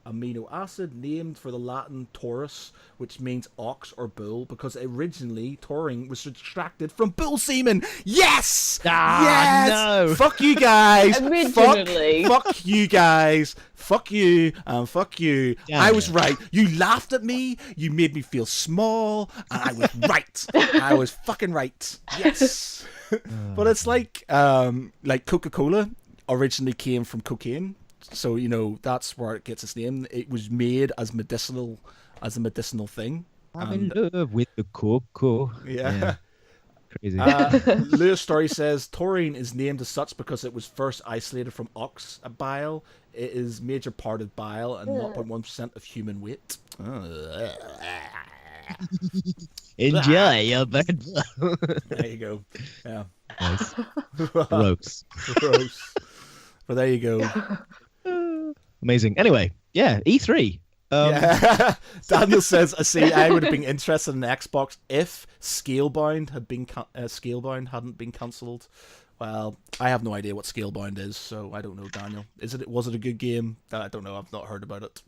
[SPEAKER 2] amino acid named for the Latin taurus, which means ox or bull, because originally taurine was extracted from bull semen. Yes! Yes!
[SPEAKER 3] No!
[SPEAKER 2] Fuck you guys!
[SPEAKER 4] Originally.
[SPEAKER 2] Fuck you guys! Fuck you and fuck you.
[SPEAKER 3] Damn
[SPEAKER 2] I was
[SPEAKER 3] it.
[SPEAKER 2] right. You laughed at me. You made me feel small, and I was right. I was fucking right. Yes. But it's like Coca-Cola originally came from cocaine. So, you know, that's where it gets its name. It was made as a medicinal thing.
[SPEAKER 3] I'm in love with the cocoa.
[SPEAKER 2] Yeah.
[SPEAKER 3] Crazy.
[SPEAKER 2] Lewis Story says taurine is named as such because it was first isolated from ox bile. It is major part of bile and 0.1% of human weight.
[SPEAKER 3] Enjoy your Red Bull.
[SPEAKER 2] There you go. Yeah.
[SPEAKER 3] Nice. Gross.
[SPEAKER 2] Gross. But there you go.
[SPEAKER 3] Amazing. Anyway, yeah, E3.
[SPEAKER 2] Yeah. Daniel says, I would have been interested in Xbox if Scalebound hadn't been cancelled. Well, I have no idea what Scalebound is, so I don't know, Daniel. Was it a good game? I don't know. I've not heard about it.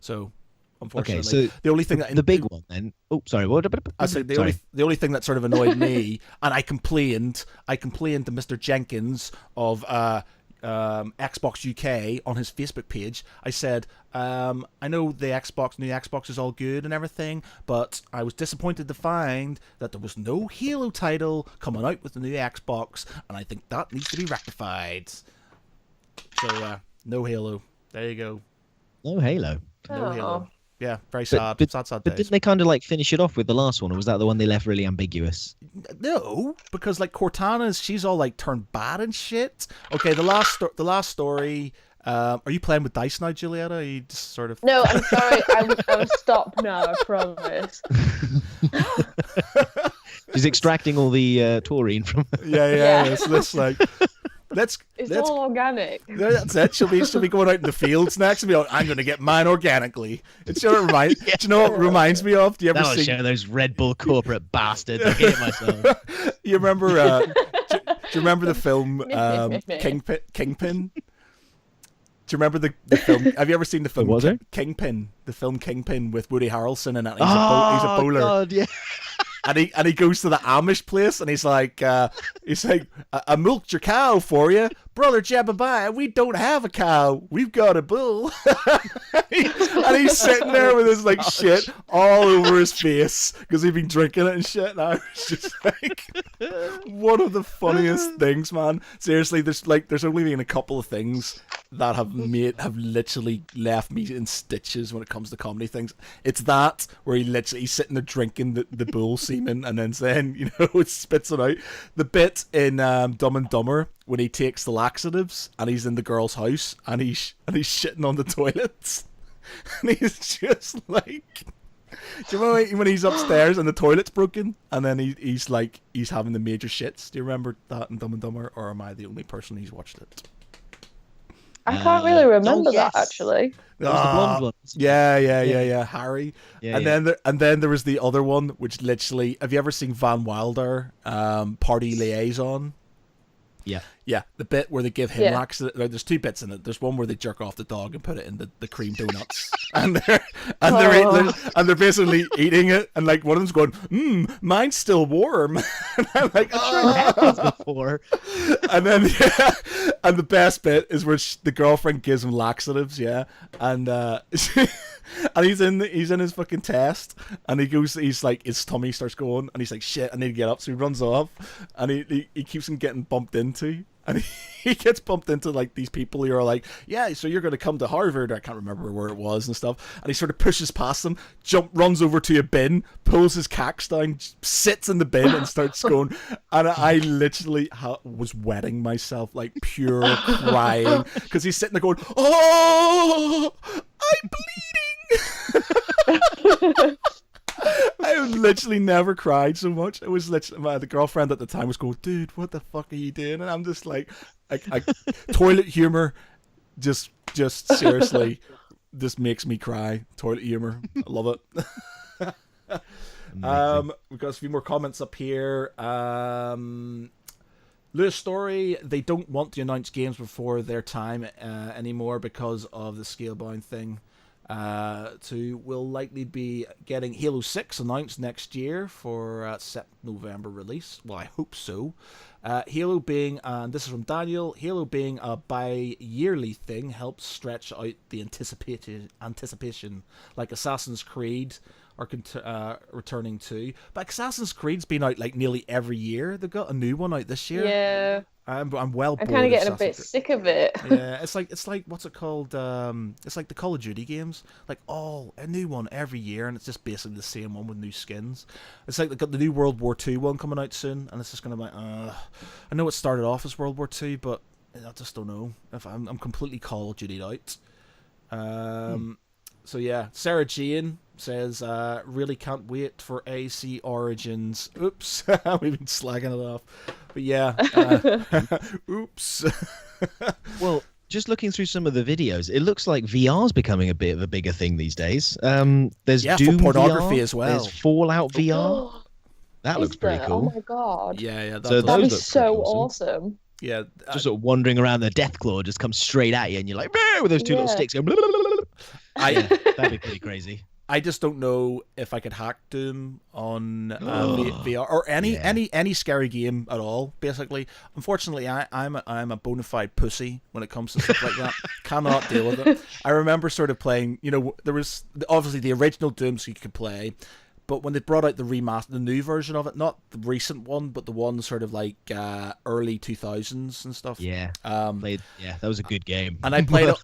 [SPEAKER 2] So, unfortunately,
[SPEAKER 3] Okay, so
[SPEAKER 2] the only thing that
[SPEAKER 3] the big one then. Oh, sorry. What?
[SPEAKER 2] I said the only thing that sort of annoyed me, and I complained to Mr. Jenkins of Xbox UK on his Facebook page. I said, I know the new Xbox is all good and everything, but I was disappointed to find that there was no Halo title coming out with the new Xbox, and I think that needs to be rectified. So, no Halo. There you go.
[SPEAKER 3] No Halo.
[SPEAKER 2] No Halo. Yeah, very
[SPEAKER 3] But-
[SPEAKER 2] sad.
[SPEAKER 3] but-
[SPEAKER 2] sad
[SPEAKER 3] But
[SPEAKER 2] days.
[SPEAKER 3] didn't they kind of like finish it off with the last one, or was that the one they left really ambiguous?
[SPEAKER 2] No, because like Cortana's, she's all like turned bad and shit. Okay, the last story Are you playing with dice now, Giulietta? Are you just sort of...
[SPEAKER 4] No, I'm sorry. I will stop now. I promise.
[SPEAKER 3] She's extracting all the taurine from.
[SPEAKER 2] Yeah. It's like...
[SPEAKER 4] It's all organic.
[SPEAKER 2] That's it. She'll be going out in the fields next and be like, I'm going to get mine organically. It's sure it reminds. Do you know what it reminds me of? Do you ever
[SPEAKER 3] That'll show those Red Bull corporate bastards. I hate myself.
[SPEAKER 2] You remember? Do you remember the film Kingpin? Do you remember the film? Have you ever seen the film Kingpin? The film Kingpin with Woody Harrelson in it. He's a bowler.
[SPEAKER 3] God, yeah.
[SPEAKER 2] And he goes to the Amish place and he's like, I milked your cow for you, brother Jebediah. We don't have a cow, we've got a bull. and he's sitting there with his like shit all over his face because he'd been drinking it and shit. And I was just like, one of the funniest things, man. Seriously, there's only been a couple of things that have literally left me in stitches when it comes to comedy things. It's that where he's sitting there drinking the bull semen and then saying, it spits it out. The bit in Dumb and Dumber when he takes the laxatives and he's in the girl's house and he's shitting on the toilets and he's just like, do you remember when he's upstairs and the toilet's broken and then he's having the major shits? Do you remember that in Dumb and Dumber, or am I the only person who's watched it?
[SPEAKER 4] I can't really remember that actually.
[SPEAKER 3] That was the blonde one.
[SPEAKER 2] Yeah. Harry.
[SPEAKER 3] Yeah,
[SPEAKER 2] and then there was the other one, which literally, have you ever seen Van Wilder, Party Liaison?
[SPEAKER 3] Yeah.
[SPEAKER 2] Yeah, the bit where they give him laxative. There's two bits in it. There's one where they jerk off the dog and put it in the cream donuts, and they're basically eating it, and like one of them's going, mine's still warm, and I'm like,
[SPEAKER 3] before.
[SPEAKER 2] And then and the best bit is where the girlfriend gives him laxatives, and and he's in his fucking test, and he's like, his tummy starts going, and he's like, shit, I need to get up, so he runs off, and he keeps on getting bumped into. And he gets bumped into like these people who are like, yeah, so you're going to come to Harvard. I can't remember where it was and stuff. And he sort of pushes past them, runs over to a bin, pulls his cacks down, sits in the bin and starts going. And I literally was wetting myself, like pure crying, because he's sitting there going, oh, I'm bleeding. I literally never cried so much. It was literally the girlfriend at the time was going, dude, what the fuck are you doing? And I'm just like, toilet humor, just seriously, this makes me cry. Toilet humor, I love it. We've got a few more comments up here. Lewis Story, they don't want to announce games before their time anymore because of the Scalebound thing. Will likely be getting Halo 6 announced next year for November release. Well, I hope so. Halo being, and this is from Daniel, Halo being a bi-yearly thing helps stretch out the anticipation, like Assassin's Creed are returning to. But Assassin's Creed's been out like nearly every year. They've got a new one out this year.
[SPEAKER 4] Yeah.
[SPEAKER 2] I'm well bored.
[SPEAKER 4] I'm kind of getting a bit sick of it.
[SPEAKER 2] Yeah, it's like what's it called? It's like the Call of Duty games, like a new one every year, and it's just basically the same one with new skins. It's like they've got the new World War II one coming out soon, and it's just gonna be like, I know it started off as World War II, but I just don't know if I'm completely Call of Duty out. So yeah, Sarah Jane says, really can't wait for AC Origins. Oops, we've been slagging it off. But yeah, oops.
[SPEAKER 3] Well, just looking through some of the videos, it looks like VR's becoming a bit of a bigger thing these days. There's Doom
[SPEAKER 2] for pornography
[SPEAKER 3] VR,
[SPEAKER 2] as well.
[SPEAKER 3] There's Fallout VR. That looks pretty cool.
[SPEAKER 4] Oh my god.
[SPEAKER 2] Yeah.
[SPEAKER 3] That'd
[SPEAKER 4] be so awesome.
[SPEAKER 2] Yeah.
[SPEAKER 3] Just sort of wandering around the Deathclaw just comes straight at you, and you're like, with those two little sticks going. That'd be pretty crazy.
[SPEAKER 2] I just don't know if I could hack Doom on VR or any scary game at all. Basically, unfortunately, I'm a bona fide pussy when it comes to stuff like that. Cannot deal with it. I remember sort of playing. There was obviously the original Doom, so you could play. But when they brought out the new version of it, not the recent one, but the one sort of like early 2000s and stuff.
[SPEAKER 3] Yeah. That was a good game.
[SPEAKER 2] And I played it.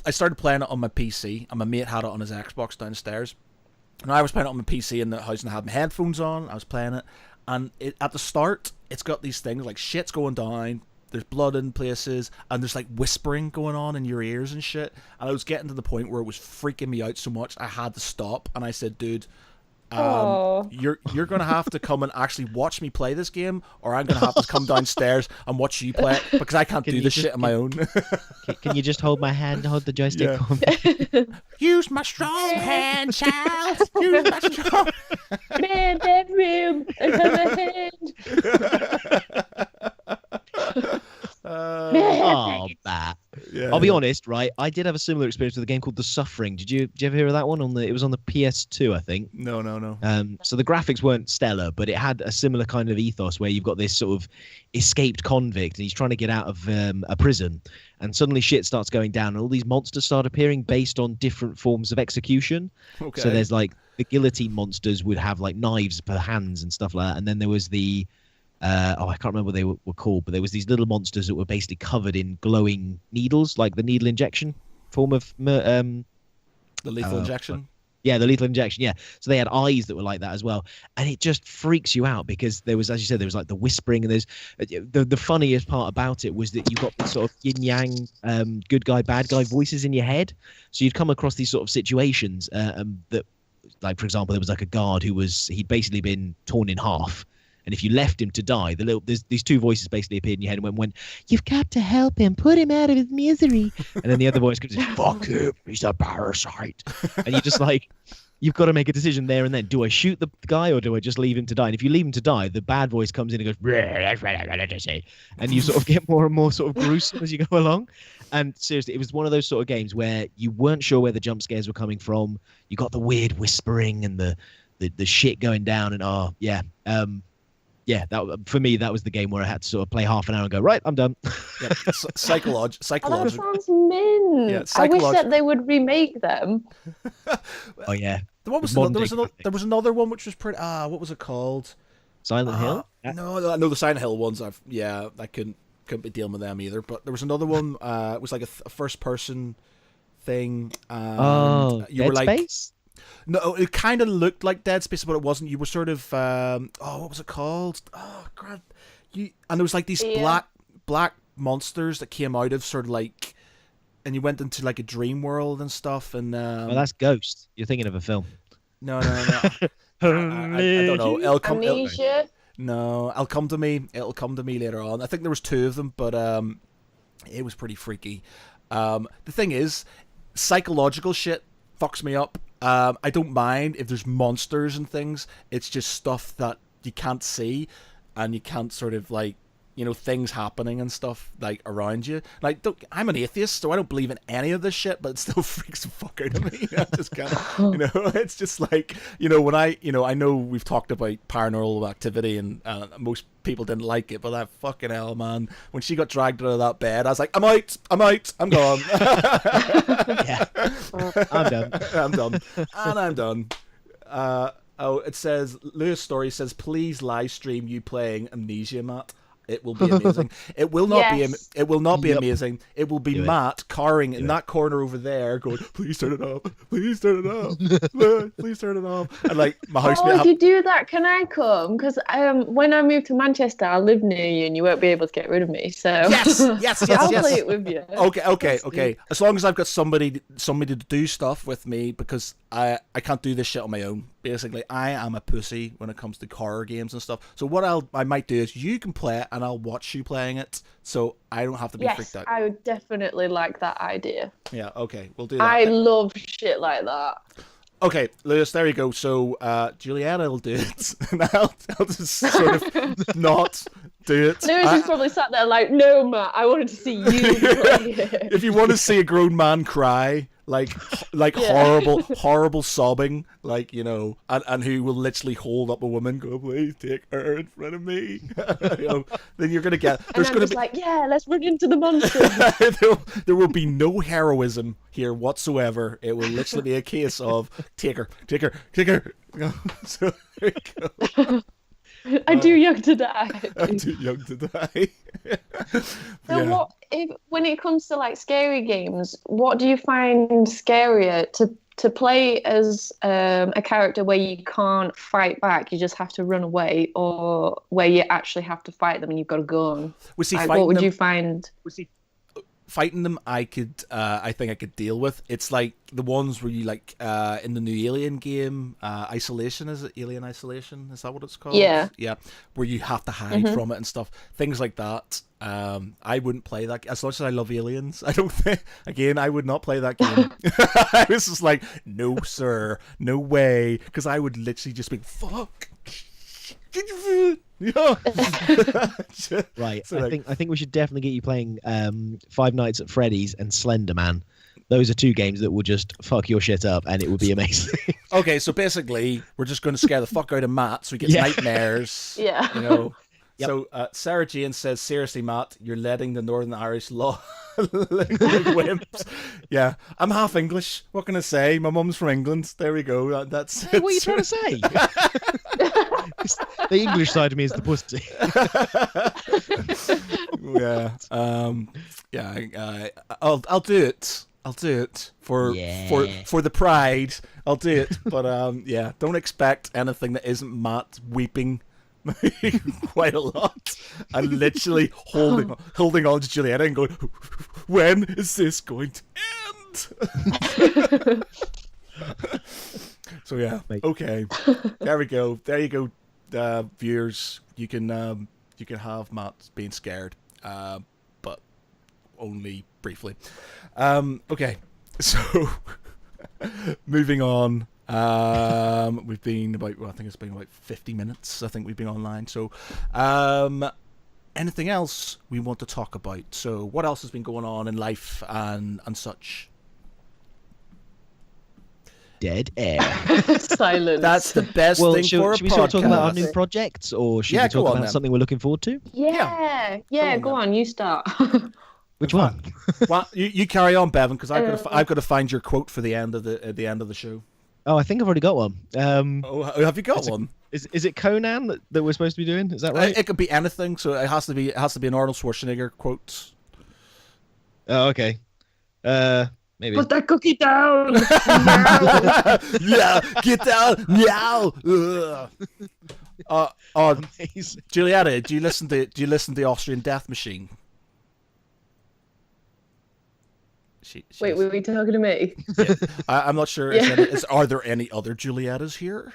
[SPEAKER 2] I started playing it on my PC, and my mate had it on his Xbox downstairs. And I was playing it on my PC in the house, and I had my headphones on. I was playing it, and at the start, it's got these things like shit's going down. there's blood in places, and there's like whispering going on in your ears and shit. And I was getting to the point where it was freaking me out so much I had to stop. And I said, dude, you're gonna have to come and actually watch me play this game, or I'm gonna have to come downstairs and watch you play it, because I can't do this shit on my own.
[SPEAKER 3] Can you just hold my hand, hold the joystick for me?
[SPEAKER 2] Use my strong hand, child. Use my strong.
[SPEAKER 4] Man, that room, another hand.
[SPEAKER 3] Oh, Matt.
[SPEAKER 2] Yeah.
[SPEAKER 3] I'll be honest, right? I did have a similar experience with a game called The Suffering. Did you ever hear of that one? It was on the PS2, I think.
[SPEAKER 2] No.
[SPEAKER 3] So the graphics weren't stellar, but it had a similar kind of ethos where you've got this sort of escaped convict and he's trying to get out of a prison, and suddenly shit starts going down and all these monsters start appearing based on different forms of execution.
[SPEAKER 2] Okay.
[SPEAKER 3] So there's like the guillotine monsters would have like knives for hands and stuff like that, and then there was the I can't remember what they were called, but there was these little monsters that were basically covered in glowing needles, like the needle injection form of
[SPEAKER 2] the lethal injection.
[SPEAKER 3] Yeah, the lethal injection. Yeah, so they had eyes that were like that as well, and it just freaks you out because there was, as you said, there was like the whispering, and there's the funniest part about it was that you got this sort of yin yang, good guy, bad guy voices in your head. So you'd come across these sort of situations that, like for example, there was like a guard he'd basically been torn in half. And if you left him to die, there's these two voices basically appeared in your head and went, "You've got to help him, put him out of his misery." And then the other voice comes, "Fuck him, he's a parasite." And you're just like, you've got to make a decision there and then. Do I shoot the guy or do I just leave him to die? And if you leave him to die, the bad voice comes in and goes, "That's what I wanted to say." And you sort of get more and more sort of gruesome as you go along. And seriously, it was one of those sort of games where you weren't sure where the jump scares were coming from. You got the weird whispering and the shit going down, and yeah, that for me, that was the game where I had to sort of play half an hour and go, right, I'm done.
[SPEAKER 2] Yeah, psychological.
[SPEAKER 4] Oh, that sounds mint.
[SPEAKER 2] Yeah,
[SPEAKER 4] I wish that they would remake them.
[SPEAKER 3] Oh yeah.
[SPEAKER 2] There was another one which was pretty. What was it called?
[SPEAKER 3] Silent Hill. Yeah.
[SPEAKER 2] No, the Silent Hill ones. I couldn't be dealing with them either. But there was another one. It was like a first person thing.
[SPEAKER 3] Dead Space.
[SPEAKER 2] No, it kind of looked like Dead Space, but it wasn't. You were sort of, what was it called? Oh, God. And there was like these black monsters that came out of sort of like, and you went into like a dream world and stuff. And
[SPEAKER 3] well, that's Ghost. You're thinking of a film.
[SPEAKER 2] No. I don't know.
[SPEAKER 4] Amnesia?
[SPEAKER 2] No, it'll come to me. It'll come to me later on. I think there was two of them, but it was pretty freaky. The thing is, psychological shit fucks me up. I don't mind if there's monsters and things. It's just stuff that you can't see, and you can't sort of like, things happening and stuff like around you. Like, I'm an atheist, so I don't believe in any of this shit, but it still freaks the fuck out of me. I just can't, it's just like, when I know we've talked about Paranormal Activity and most people didn't like it, but that fucking hell, man, when she got dragged out of that bed, I was like, I'm out, I'm gone.
[SPEAKER 3] Yeah, I'm done.
[SPEAKER 2] I'm done. It says, Lewis Story says, please live stream you playing Amnesia, Matt. It will be amazing. It will not be. It will not be amazing. It will be Matt cowering in that corner over there, going, "Please turn it off. Please turn it off. Please turn it off." And like my housemate.
[SPEAKER 4] Oh, if you do that, can I come? Because when I move to Manchester, I'll live near you, and you won't be able to get rid of me. So
[SPEAKER 2] yes.
[SPEAKER 4] I'll play it with you.
[SPEAKER 2] Okay. As long as I've got somebody to do stuff with me, because I can't do this shit on my own. Basically, I am a pussy when it comes to horror games and stuff. So what I might do is you can play it and I'll watch you playing it, so I don't have to be freaked out.
[SPEAKER 4] I would definitely like that idea.
[SPEAKER 2] Yeah, okay, we'll do that.
[SPEAKER 4] I love shit like that.
[SPEAKER 2] Okay, Lewis, there you go. So Giulietta will do it, and I'll just sort of not do it.
[SPEAKER 4] Lewis is probably sat there like, no, Matt, I wanted to see you play it.
[SPEAKER 2] If you want to see a grown man cry, like horrible sobbing, like, and who will literally hold up a woman, go, please take her in front of me, then you're gonna get. There's
[SPEAKER 4] and I'm just like, yeah, let's run into the monster.
[SPEAKER 2] there will be no heroism here whatsoever. It will literally be a case of take her. So there you go.
[SPEAKER 4] I'm too young to die.
[SPEAKER 2] I'm too young to die.
[SPEAKER 4] So when it comes to like scary games, what do you find scarier, to play as a character where you can't fight back, you just have to run away, or where you actually have to fight them and you've got a gun.
[SPEAKER 2] We see
[SPEAKER 4] Like,
[SPEAKER 2] fighting
[SPEAKER 4] what would
[SPEAKER 2] them.
[SPEAKER 4] you find?
[SPEAKER 2] Fighting them, I think I could deal with. It's like the ones where you like in the new Alien game, Isolation. Is it Alien Isolation? Is that what it's called?
[SPEAKER 4] Yeah.
[SPEAKER 2] Yeah, where you have to hide from it and stuff. Things like that. I wouldn't play that as much as I love Aliens. I don't think. Again, I would not play that game. I was just like, no, sir, no way, because I would literally just be fuck. Yeah.
[SPEAKER 3] Right.
[SPEAKER 2] So,
[SPEAKER 3] I think we should definitely get you playing Five Nights at Freddy's and Slender Man. Those are two games that will just fuck your shit up, and it would be amazing.
[SPEAKER 2] Okay, so basically, we're just going to scare the fuck out of Matt, so he gets nightmares.
[SPEAKER 4] Yeah.
[SPEAKER 2] You know.
[SPEAKER 3] Yep.
[SPEAKER 2] So Sarah Jane says, "Seriously, Matt, you're letting the Northern Irish law wimps." Yeah, I'm half English. What can I say? My mum's from England. There we go. That's
[SPEAKER 3] Hey, what are you trying to say? The English side of me is the pussy.
[SPEAKER 2] Yeah. I'll do it. I'll do it for the pride. I'll do it. But yeah, don't expect anything that isn't Matt weeping quite a lot and literally holding on to Giulietta and going, when is this going to end? So yeah, okay, there we go. There you go, viewers. You can have Matt being scared, but only briefly. Okay, so moving on. We've been about, I think it's been about 50 minutes. I think we've been online. So, anything else we want to talk about? So, what else has been going on in life and such?
[SPEAKER 3] Dead air.
[SPEAKER 4] Silence.
[SPEAKER 2] That's the best thing for a podcast.
[SPEAKER 3] Should we sort of talk about our new projects, or should we talk about something we're looking forward to?
[SPEAKER 4] Yeah. Go on, you start.
[SPEAKER 3] Which one?
[SPEAKER 2] Well, you carry on, Bevan, because I've got to find your quote for the end of the show.
[SPEAKER 3] Oh, I think I've already got one.
[SPEAKER 2] Have you got one?
[SPEAKER 3] Is it Conan that we're supposed to be doing? Is that right?
[SPEAKER 2] It could be anything. So it has to be an Arnold Schwarzenegger quote.
[SPEAKER 3] Oh, okay. Maybe.
[SPEAKER 4] Put that cookie down.
[SPEAKER 2] Yeah, get down now.
[SPEAKER 3] Amazing.
[SPEAKER 2] Giulietta, do you listen to the Austrian Death Machine?
[SPEAKER 4] Wait, were we talking to me?
[SPEAKER 2] Yeah. I'm not sure. Are there any other Giuliettas here?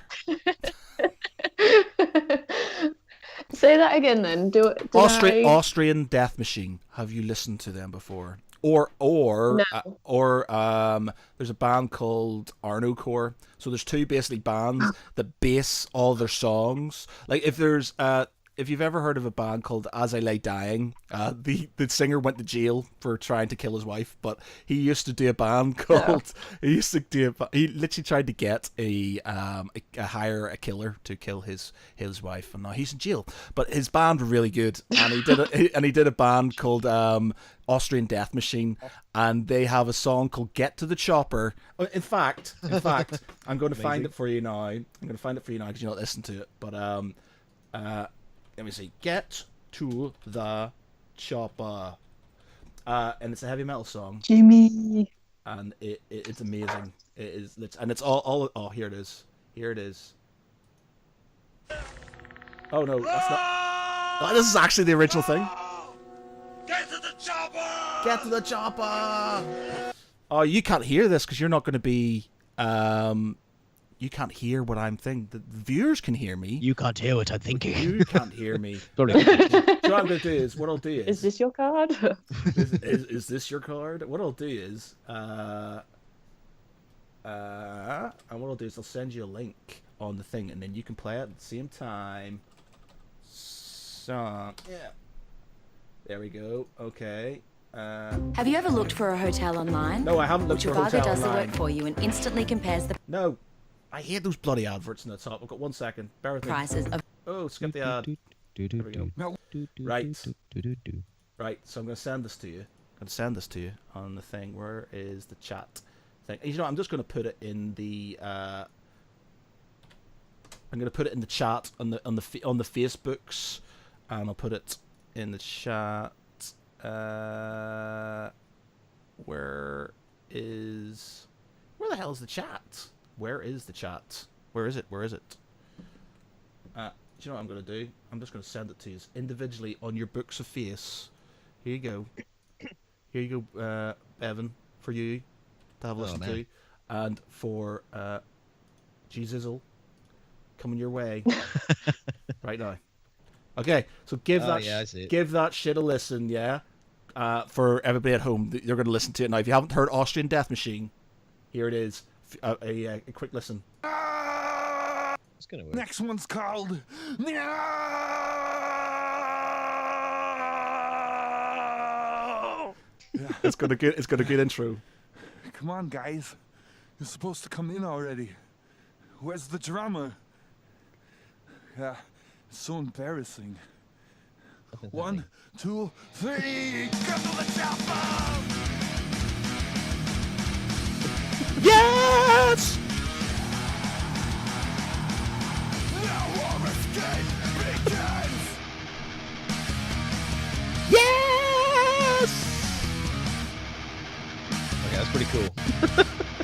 [SPEAKER 4] Say that again, then.
[SPEAKER 2] Austrian Death Machine. Have you listened to them before? Or
[SPEAKER 4] No.
[SPEAKER 2] There's a band called Arno Core. So there's two basically bands that base all their songs. Like if you've ever heard of a band called As I Lay Dying, the singer went to jail for trying to kill his wife, but he used to do a band called. He literally tried to get hire a killer to kill his wife, and now he's in jail. But his band were really good, and he did a band called Austrian Death Machine, and they have a song called "Get to the Chopper." In fact, I'm going to find it for you now. I'm going to find it for you now because you're not listening to it, but let me see. Get to the chopper. And it's a heavy metal song.
[SPEAKER 4] Jimmy.
[SPEAKER 2] And it's amazing. It is, and it's all. Oh, here it is. Here it is. Oh no, that's not. Oh, this is actually the original thing.
[SPEAKER 5] Get to the chopper!
[SPEAKER 2] Get to the chopper! Oh, you can't hear this because you're not going to be. You can't hear what I'm thinking. The viewers can hear me.
[SPEAKER 3] You can't hear what I'm thinking.
[SPEAKER 2] You can't hear me.
[SPEAKER 3] Sorry.
[SPEAKER 2] So what I'm going to do is,
[SPEAKER 4] Is this your card?
[SPEAKER 2] is this your card? What I'll do is, and what I'll do is I'll send you a link on the thing, and then you can play it at the same time. So yeah, there we go. Okay.
[SPEAKER 6] Have you ever looked for a hotel online?
[SPEAKER 2] No, I haven't looked for a
[SPEAKER 6] Trivago
[SPEAKER 2] hotel
[SPEAKER 6] does the
[SPEAKER 2] online.
[SPEAKER 6] work for you and instantly compares the
[SPEAKER 2] No, I hate those bloody adverts in the top. I've got 1 second. Bear with me.
[SPEAKER 6] prices of.
[SPEAKER 2] Oh, skip the ad. There we go. Right. Right, so I'm going to send this to you. On the thing. Where is the chat thing? You know, I'm just going to put it in the. I'm going to put it in the chat on the Facebooks, and I'll put it in the chat. Where is Where the hell is the chat? Where is the chat? Where is it? Where is it? Do you know what I'm going to do? I'm just going to send it to you individually on your books of face. Here you go. Here you go, Bevan, for you to have a listen to. And for G-Zizzle, coming your way right now. Okay, so give that shit a listen, yeah? For everybody at home, they're going to listen to it now. If you haven't heard Austrian Death Machine, here it is. A quick listen.
[SPEAKER 3] It's gonna work.
[SPEAKER 5] Next one's called.
[SPEAKER 2] It's got a good intro.
[SPEAKER 5] Come on, guys. You're supposed to come in already. Where's the drama? Yeah, it's so embarrassing. 1, 2, 3, come to the chopper!
[SPEAKER 2] Yes!
[SPEAKER 5] Now our escape begins!
[SPEAKER 2] Yes!
[SPEAKER 3] Okay, that's pretty cool.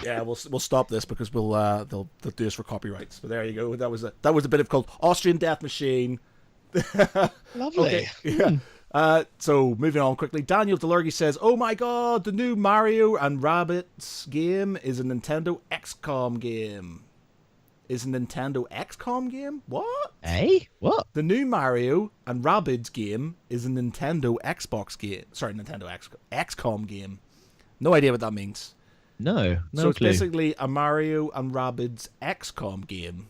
[SPEAKER 2] Yeah, we'll stop this because they'll do us for copyrights. But there you go. That was a bit of called Austrian Death Machine.
[SPEAKER 3] Lovely.
[SPEAKER 2] Okay. Yeah. So moving on quickly, Daniel Delurgi says, "Oh my God, the new Mario and Rabbids game is a Nintendo XCOM game." Is a Nintendo XCOM game? What?
[SPEAKER 3] Hey, what?
[SPEAKER 2] The new Mario and Rabbids game is a Nintendo Xbox game. Sorry, Nintendo XCOM game. No idea what that means.
[SPEAKER 3] No
[SPEAKER 2] So it's
[SPEAKER 3] clue.
[SPEAKER 2] basically a Mario and Rabbids XCOM game.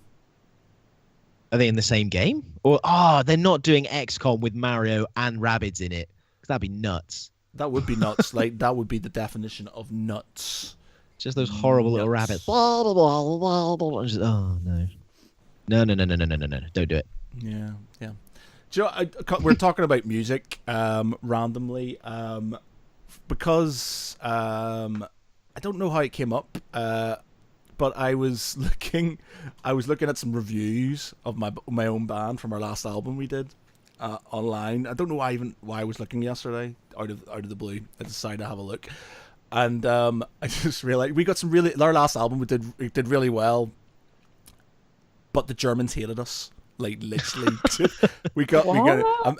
[SPEAKER 3] Are they in the same game? Or they're not doing XCOM with Mario and Rabbids in it. 'Cause that'd be nuts.
[SPEAKER 2] That would be nuts. Like, that would be the definition of nuts.
[SPEAKER 3] Just those horrible little
[SPEAKER 2] Nuts.
[SPEAKER 3] rabbits. Blah, blah, blah, blah, blah. Just, oh no. No. Don't do it.
[SPEAKER 2] Yeah. Do you know, we're talking about music randomly because I don't know how it came up, but I was looking at some reviews of my own band from our last album we did online. I don't know why I was looking yesterday out of the blue. I decided to have a look, and I just realized we got our last album we did really well, but the Germans hated us. Like, literally. we got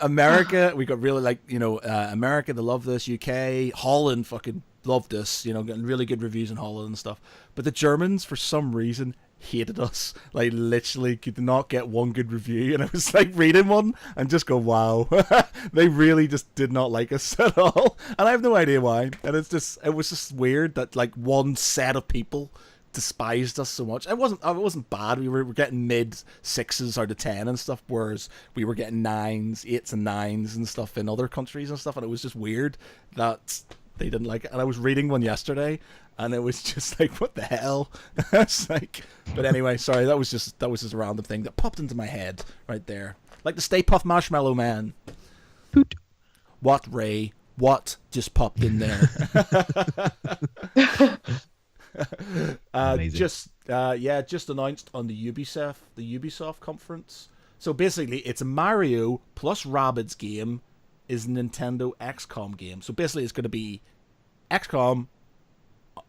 [SPEAKER 2] America. We got really, like, America, they love this. UK, Holland fucking loved us. Getting really good reviews in Holland and stuff. But the Germans, for some reason, hated us. Like, literally could not get one good review. And I was like reading one and just go, wow. They really just did not like us at all. And I have no idea why. And it was just weird that, like, one set of people despised us so much. It wasn't bad. We were getting mid 6s out of 10 and stuff, whereas we were getting 9s, 8s and 9s and stuff in other countries and stuff, and it was just weird that they didn't like it. And I was reading one yesterday and it was just like, what the hell? It's like, but anyway, sorry, that was just a random thing that popped into my head right there. Like the Stay Puft Marshmallow Man.
[SPEAKER 3] Hoot.
[SPEAKER 2] What, Ray? What just popped in there? Just announced on the Ubisoft conference. So basically, it's a Mario plus Rabbids game is a Nintendo XCOM game. So basically, it's going to be XCOM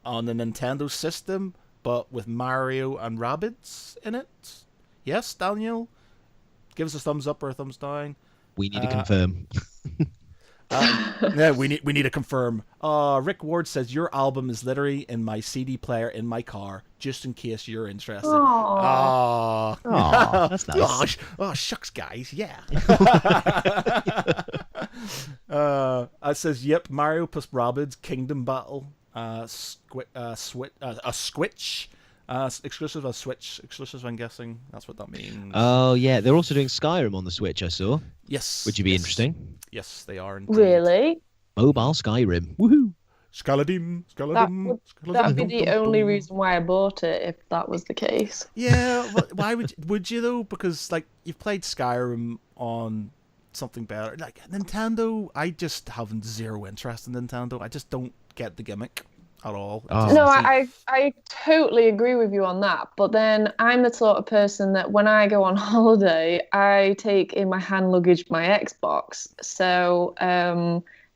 [SPEAKER 2] on the Nintendo system, but with Mario and Rabbids in it. Yes, Daniel, give us a thumbs up or a thumbs down.
[SPEAKER 3] We need to confirm.
[SPEAKER 2] Yeah, we need to confirm. Rick Ward says your album is literally in my CD player in my car, just in case you're interested.
[SPEAKER 4] Aww.
[SPEAKER 3] Aw, that's nice.
[SPEAKER 2] Oh, shucks, guys. Yeah. It says, yep, Mario plus Rabbids Kingdom Battle. Switch. Exclusive on Switch. Exclusive, I'm guessing. That's what that means.
[SPEAKER 3] Oh yeah, they're also doing Skyrim on the Switch. I saw.
[SPEAKER 2] Yes.
[SPEAKER 3] Would you be interesting?
[SPEAKER 2] Yes, they are. Indeed.
[SPEAKER 4] Really?
[SPEAKER 3] Mobile Skyrim. Woohoo!
[SPEAKER 2] Skaladim.
[SPEAKER 4] That would be the only reason why I bought it, if that was the case.
[SPEAKER 2] Yeah, why would you though? Because, like, you've played Skyrim on something better. Like Nintendo, I just have zero interest in Nintendo. I just don't get the gimmick at all.
[SPEAKER 4] No, I totally agree with you on that. But then I'm the sort of person that when I go on holiday, I take in my hand luggage my Xbox. So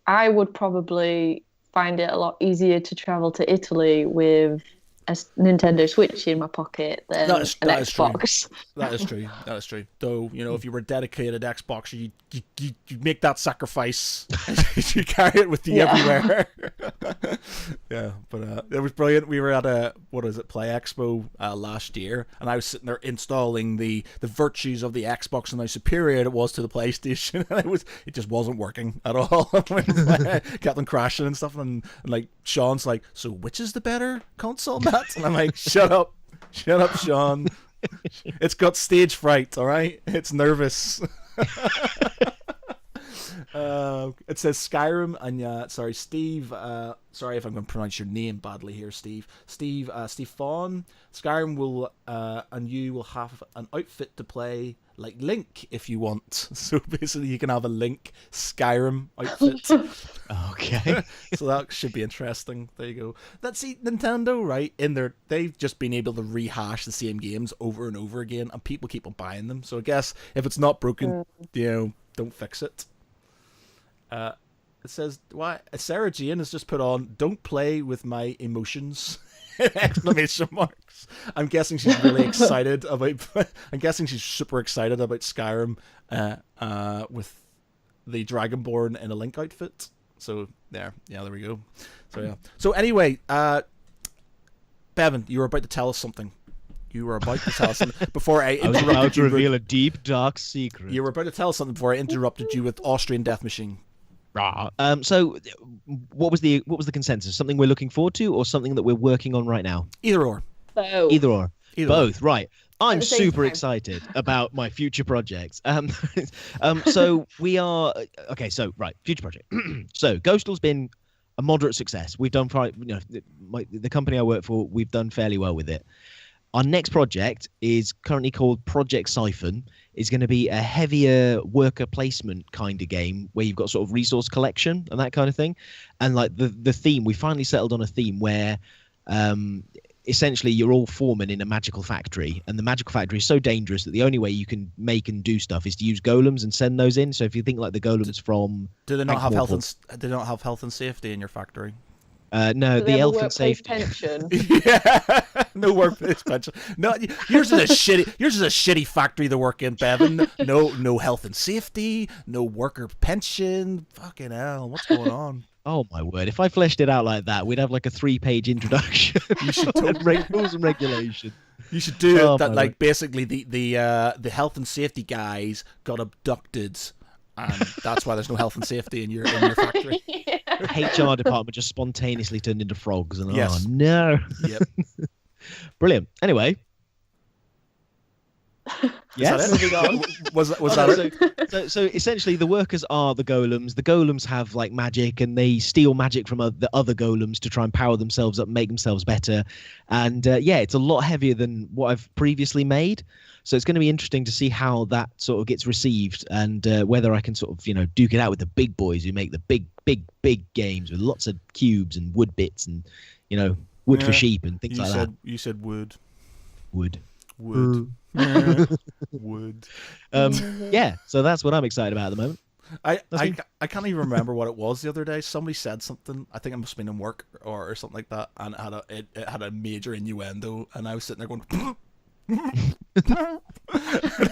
[SPEAKER 4] I would probably find it a lot easier to travel to Italy with a Nintendo Switch in my pocket than an Xbox.
[SPEAKER 2] That is true. That is true. Though, you know, if you were a dedicated Xboxer, you make that sacrifice. You carry it with you everywhere. Yeah, but it was brilliant. We were at Play Expo last year, and I was sitting there installing the virtues of the Xbox and how superior it was to the PlayStation, and it just wasn't working at all. Kept on crashing and stuff, and like Sean's like, so which is the better console, Matt? And I'm like, shut up, Sean. It's got stage fright, all right? It's nervous. It says Skyrim, and sorry, Steve. Sorry if I'm going to pronounce your name badly here, Steve. Steve Fawn. Skyrim will, and you will have an outfit to play like Link if you want. So basically, you can have a Link Skyrim outfit.
[SPEAKER 3] Okay.
[SPEAKER 2] So that should be interesting. There you go. That's Nintendo, right? They've just been able to rehash the same games over and over again, and people keep on buying them. So I guess if it's not broken, don't fix it. It says, "Why?" Sarah Jane has just put on, "Don't play with my emotions!" Exclamation marks. I'm guessing she's really excited about. I'm guessing she's super excited about Skyrim, with the Dragonborn in a Link outfit. So there we go. So yeah. So anyway, Bevan, you were about to tell us something. Before I interrupted
[SPEAKER 3] was about to
[SPEAKER 2] you.
[SPEAKER 3] reveal a deep, dark secret.
[SPEAKER 2] You were about to tell us something before I interrupted you with Austrian Death Machine.
[SPEAKER 3] So what was the consensus? Something we're looking forward to, or something that we're working on right now?
[SPEAKER 2] Either or.
[SPEAKER 3] Both. Right. I'm super
[SPEAKER 4] time.
[SPEAKER 3] excited about my future projects. So we are okay. So future project. So Ghostal's been a moderate success. We've done the company I work for. We've done fairly well with it. Our next project is currently called Project Siphon. It's going to be a heavier worker placement kind of game where you've got sort of resource collection and that kind of thing. And like the theme, we finally settled on a theme where essentially you're all foremen in a magical factory, and the magical factory is so dangerous that the only way you can make and do stuff is to use golems and send those in. So if you think like the golems from...
[SPEAKER 2] Do they not have health and safety in your factory?
[SPEAKER 3] No, the health and safety
[SPEAKER 4] pension.
[SPEAKER 2] Yeah, no workplace pension. No, yours is a shitty factory to work in, Bevan. No health and safety, no worker pension. Fucking hell, what's going on?
[SPEAKER 3] Oh my word! If I fleshed it out like that, we'd have like a 3-page introduction.
[SPEAKER 2] You should
[SPEAKER 3] rules and regulations.
[SPEAKER 2] You should do it that like basically the health and safety guys got abducted, and that's why there's no health and safety in your factory.
[SPEAKER 3] HR department just spontaneously turned into frogs, and
[SPEAKER 2] yes.
[SPEAKER 3] Oh no!
[SPEAKER 2] Yep.
[SPEAKER 3] Brilliant. Anyway. Yes.
[SPEAKER 2] Was that it?
[SPEAKER 3] So essentially, the workers are the golems. The golems have like magic, and they steal magic from the other golems to try and power themselves up, make themselves better. And it's a lot heavier than what I've previously made. So it's going to be interesting to see how that sort of gets received, and whether I can sort of duke it out with the big boys who make the big games with lots of cubes and wood bits and wood for sheep and things like that.
[SPEAKER 2] You said wood.
[SPEAKER 3] Wood.
[SPEAKER 2] Wood.
[SPEAKER 3] So that's what I'm excited about at the moment.
[SPEAKER 2] I can't even remember what it was the other day. Somebody said something. I think it must have been in work or something like that, and it had a major innuendo, and I was sitting there going.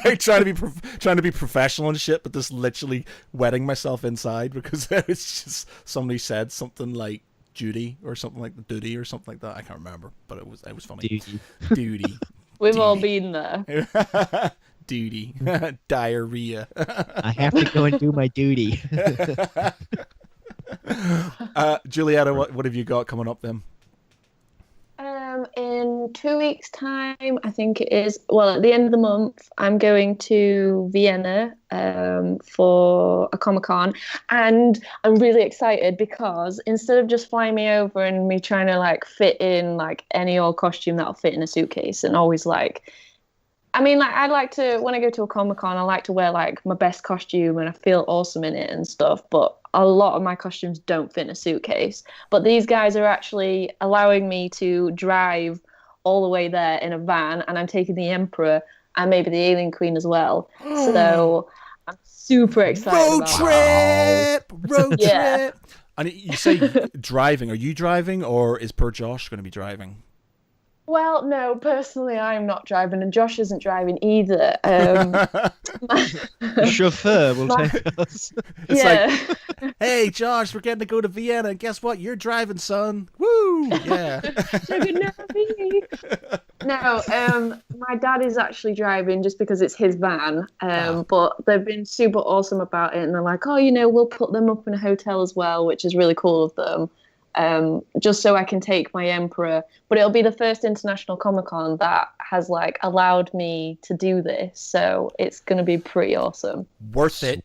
[SPEAKER 2] Like trying to be professional and shit, but just literally wetting myself inside because it was just somebody said something like duty or something like duty or something like that. I can't remember, but it was funny. Duty.
[SPEAKER 4] We've all been there.
[SPEAKER 2] Duty. Diarrhea.
[SPEAKER 3] I have to go and do my duty.
[SPEAKER 2] Giulietta, what have you got coming up then?
[SPEAKER 4] In 2 weeks' time, I think it is. Well, at the end of the month, I'm going to Vienna for a Comic-Con, and I'm really excited because instead of just flying me over and me trying to like fit in like any old costume that'll fit in a suitcase, and always like, I mean, like I like to when I go to a Comic-Con, I like to wear like my best costume and I feel awesome in it and stuff, but a lot of my costumes don't fit in a suitcase. But these guys are actually allowing me to drive all the way there in a van, and I'm taking the Emperor and maybe the Alien Queen as well. So I'm super excited
[SPEAKER 2] Road trip! And you say driving. Are you driving, or is Per Josh going to be driving?
[SPEAKER 4] Well, no, personally, I'm not driving, and Josh isn't driving either.
[SPEAKER 3] The chauffeur will take us.
[SPEAKER 2] It's
[SPEAKER 4] yeah.
[SPEAKER 2] like, hey, Josh, we're getting to go to Vienna, and guess what? You're driving, son. Woo! Yeah.
[SPEAKER 4] No, my dad is actually driving just because it's his van. But they've been super awesome about it, and they're like, oh, we'll put them up in a hotel as well, which is really cool of them. Just so I can take my Emperor. But it'll be the first international Comic-Con that has allowed me to do this, so it's going to be pretty awesome.
[SPEAKER 2] Worth it.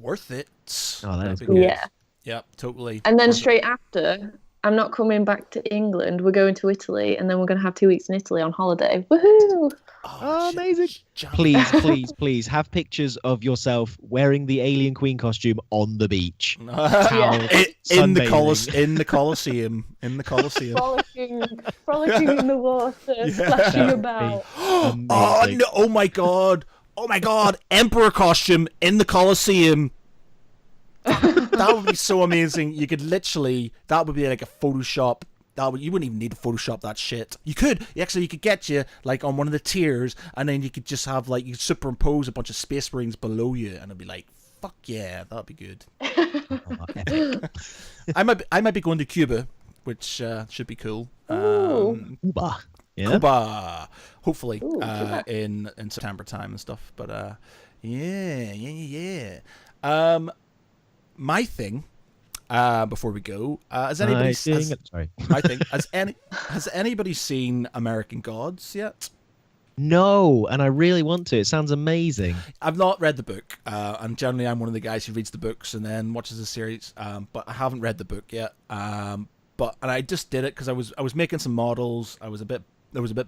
[SPEAKER 2] Worth it.
[SPEAKER 3] Oh, that is
[SPEAKER 2] That'd be
[SPEAKER 3] cool.
[SPEAKER 2] good.
[SPEAKER 4] Yeah.
[SPEAKER 2] Yep, totally.
[SPEAKER 4] And then straight after, I'm not coming back to England. We're going to Italy, and then we're going to have 2 weeks in Italy on holiday. Woohoo!
[SPEAKER 3] Oh, amazing. Please have pictures of yourself wearing the Alien Queen costume on the beach.
[SPEAKER 2] in the Colosseum. In the Colosseum.
[SPEAKER 4] Frolicking in the water, splashing about.
[SPEAKER 2] Oh no! Oh my god! Emperor costume in the Colosseum. That would be so amazing. You could literally, that would be like a Photoshop. You wouldn't even need to Photoshop that shit. You could get you on one of the tiers, and then you could just have you superimpose a bunch of Space Marines below you, and it'd be like, fuck yeah, that'd be good. I might be going to Cuba, which should be cool.
[SPEAKER 3] Cuba. Yeah.
[SPEAKER 2] Cuba, hopefully.
[SPEAKER 4] Ooh, Cuba.
[SPEAKER 2] In September time and stuff. But yeah. My thing, before we go, has anybody has anybody seen American Gods yet?
[SPEAKER 3] No, and I really want to. It sounds amazing.
[SPEAKER 2] I've not read the book, and generally I'm one of the guys who reads the books and then watches the series. But I haven't read the book yet. And I just did it because I was making some models. I was a bit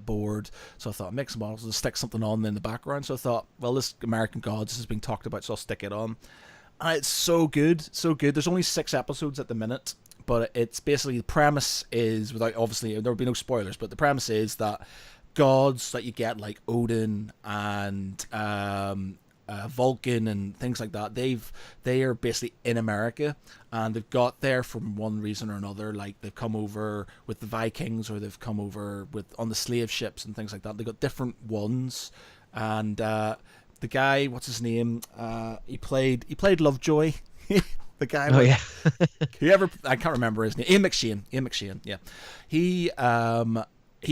[SPEAKER 2] bored, so I thought I'd make some models and stick something on in the background. So I thought, well, this American Gods has been talked about, so I'll stick it on. And it's so good. There's only 6 episodes at the minute, but it's basically, the premise is, without, obviously there will be no spoilers, but the premise is that gods that you get like Odin and Vulcan and things like that, they are basically in America, and they've got there from one reason or another. Like, they've come over with the Vikings, or they've come over on the slave ships and things like that. They've got different ones, and the guy, what's his name? He played Lovejoy. The guy.
[SPEAKER 3] Oh yeah.
[SPEAKER 2] Whoever, I can't remember his name. Ian McShane. Yeah. He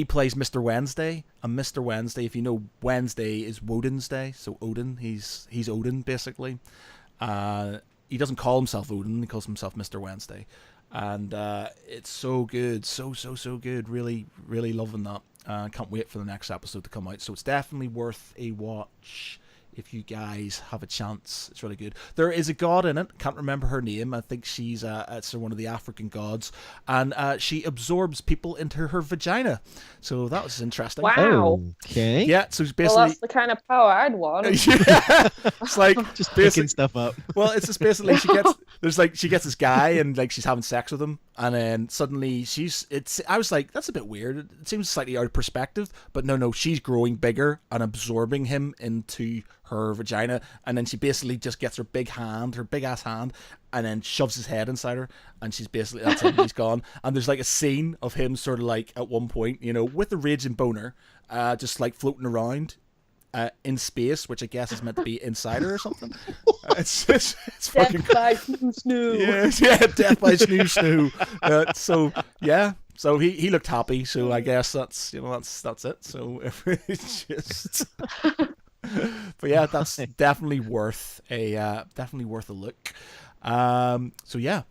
[SPEAKER 2] plays Mr. Wednesday, and Mr. Wednesday, if you know, Wednesday is Woden's day. So Odin, he's Odin basically. He doesn't call himself Odin; he calls himself Mr. Wednesday, and it's so good, so good. Really, really loving that. Can't wait for the next episode to come out. So it's definitely worth a watch if you guys have a chance. It's really good. There is a god in it. Can't remember her name. I think she's it's one of the African gods, and she absorbs people into her vagina. So that was interesting.
[SPEAKER 4] Wow.
[SPEAKER 3] Okay.
[SPEAKER 2] Yeah. So it's
[SPEAKER 4] Well,
[SPEAKER 2] basically.
[SPEAKER 4] that's the kind of power I'd want.
[SPEAKER 2] Yeah. It's like
[SPEAKER 3] Just picking stuff up.
[SPEAKER 2] Well, it's just basically she gets this guy, and she's having sex with him, and then suddenly I was like, that's a bit weird. It seems slightly out of perspective, but no, she's growing bigger and absorbing him into her vagina, and then she basically just gets her big ass hand, and then shoves his head inside her, and she's basically, that's it, he's gone. And there's a scene of him sort of at one point, with the raging boner, just floating around in space, which I guess is meant to be inside her or something. It's fucking
[SPEAKER 4] Death by snoo.
[SPEAKER 2] yeah, death by snoo. So yeah, so he looked happy. So I guess that's it. So it's just, but yeah, that's definitely worth a look. So yeah,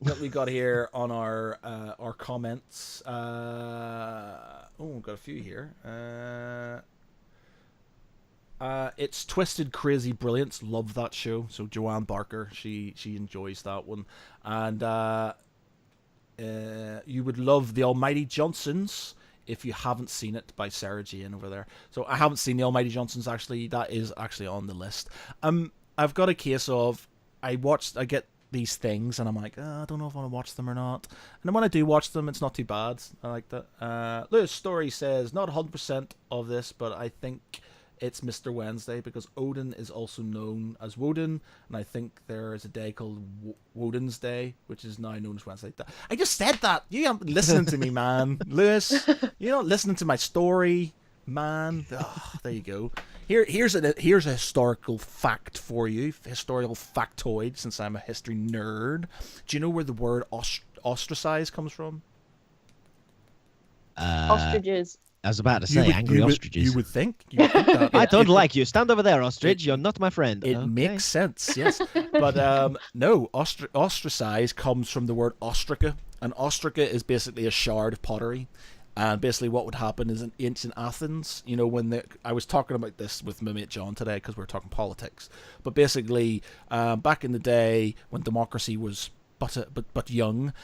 [SPEAKER 2] what we got here on our comments. We've got a few here. It's Twisted Crazy Brilliance. Love that show. So Joanne Barker, she enjoys that one. And you would love The Almighty Johnsons if you haven't seen it, by Sarah Jane over there. So I haven't seen The Almighty Johnsons, actually. That is actually on the list. I've got a case of, I get these things and I'm like, I don't know if I want to watch them or not. And then when I do watch them, it's not too bad. I like that. Lewis Story says, not 100% of this, but I think it's Mr. Wednesday because Odin is also known as Woden, and I think there is a day called Woden's Day, which is now known as Wednesday. I just said that. You aren't listening to me, man. Lewis, you're not listening to my story, man. Oh, there you go. Here's a historical fact for you, historical factoid, since I'm a history nerd. Do you know where the word ostracize comes from?
[SPEAKER 4] Ostriches.
[SPEAKER 3] I was about to say angry ostriches.
[SPEAKER 2] You would think that.
[SPEAKER 3] I don't like you. Stand over there, ostrich. You're not my friend.
[SPEAKER 2] It makes sense, yes. But no, ostracize comes from the word ostraca. And ostraca is basically a shard of pottery. And basically what would happen is in ancient Athens, you know, when I was talking about this with my mate John today because we were talking politics. But basically, back in the day when democracy was but young,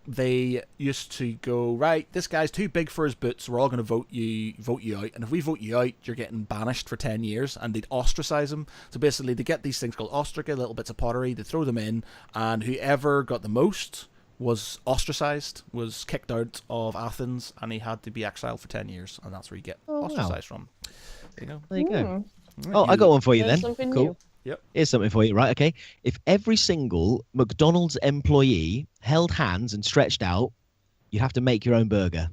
[SPEAKER 2] they used to go, right, this guy's too big for his boots, we're all going to vote you out, and if we vote you out, you're getting banished for 10 years, and they'd ostracize him. So basically they get these things called ostraca, little bits of pottery, they throw them in, and whoever got the most was ostracized, was kicked out of Athens, and he had to be exiled for 10 years, and that's where you get ostracized from. You know?
[SPEAKER 3] There you go. Oh, I got one for you then.
[SPEAKER 4] Something
[SPEAKER 3] Cool.
[SPEAKER 4] new.
[SPEAKER 2] Yep.
[SPEAKER 3] Here's something for you, right? Okay. If every single McDonald's employee held hands and stretched out, you have to make your own burger.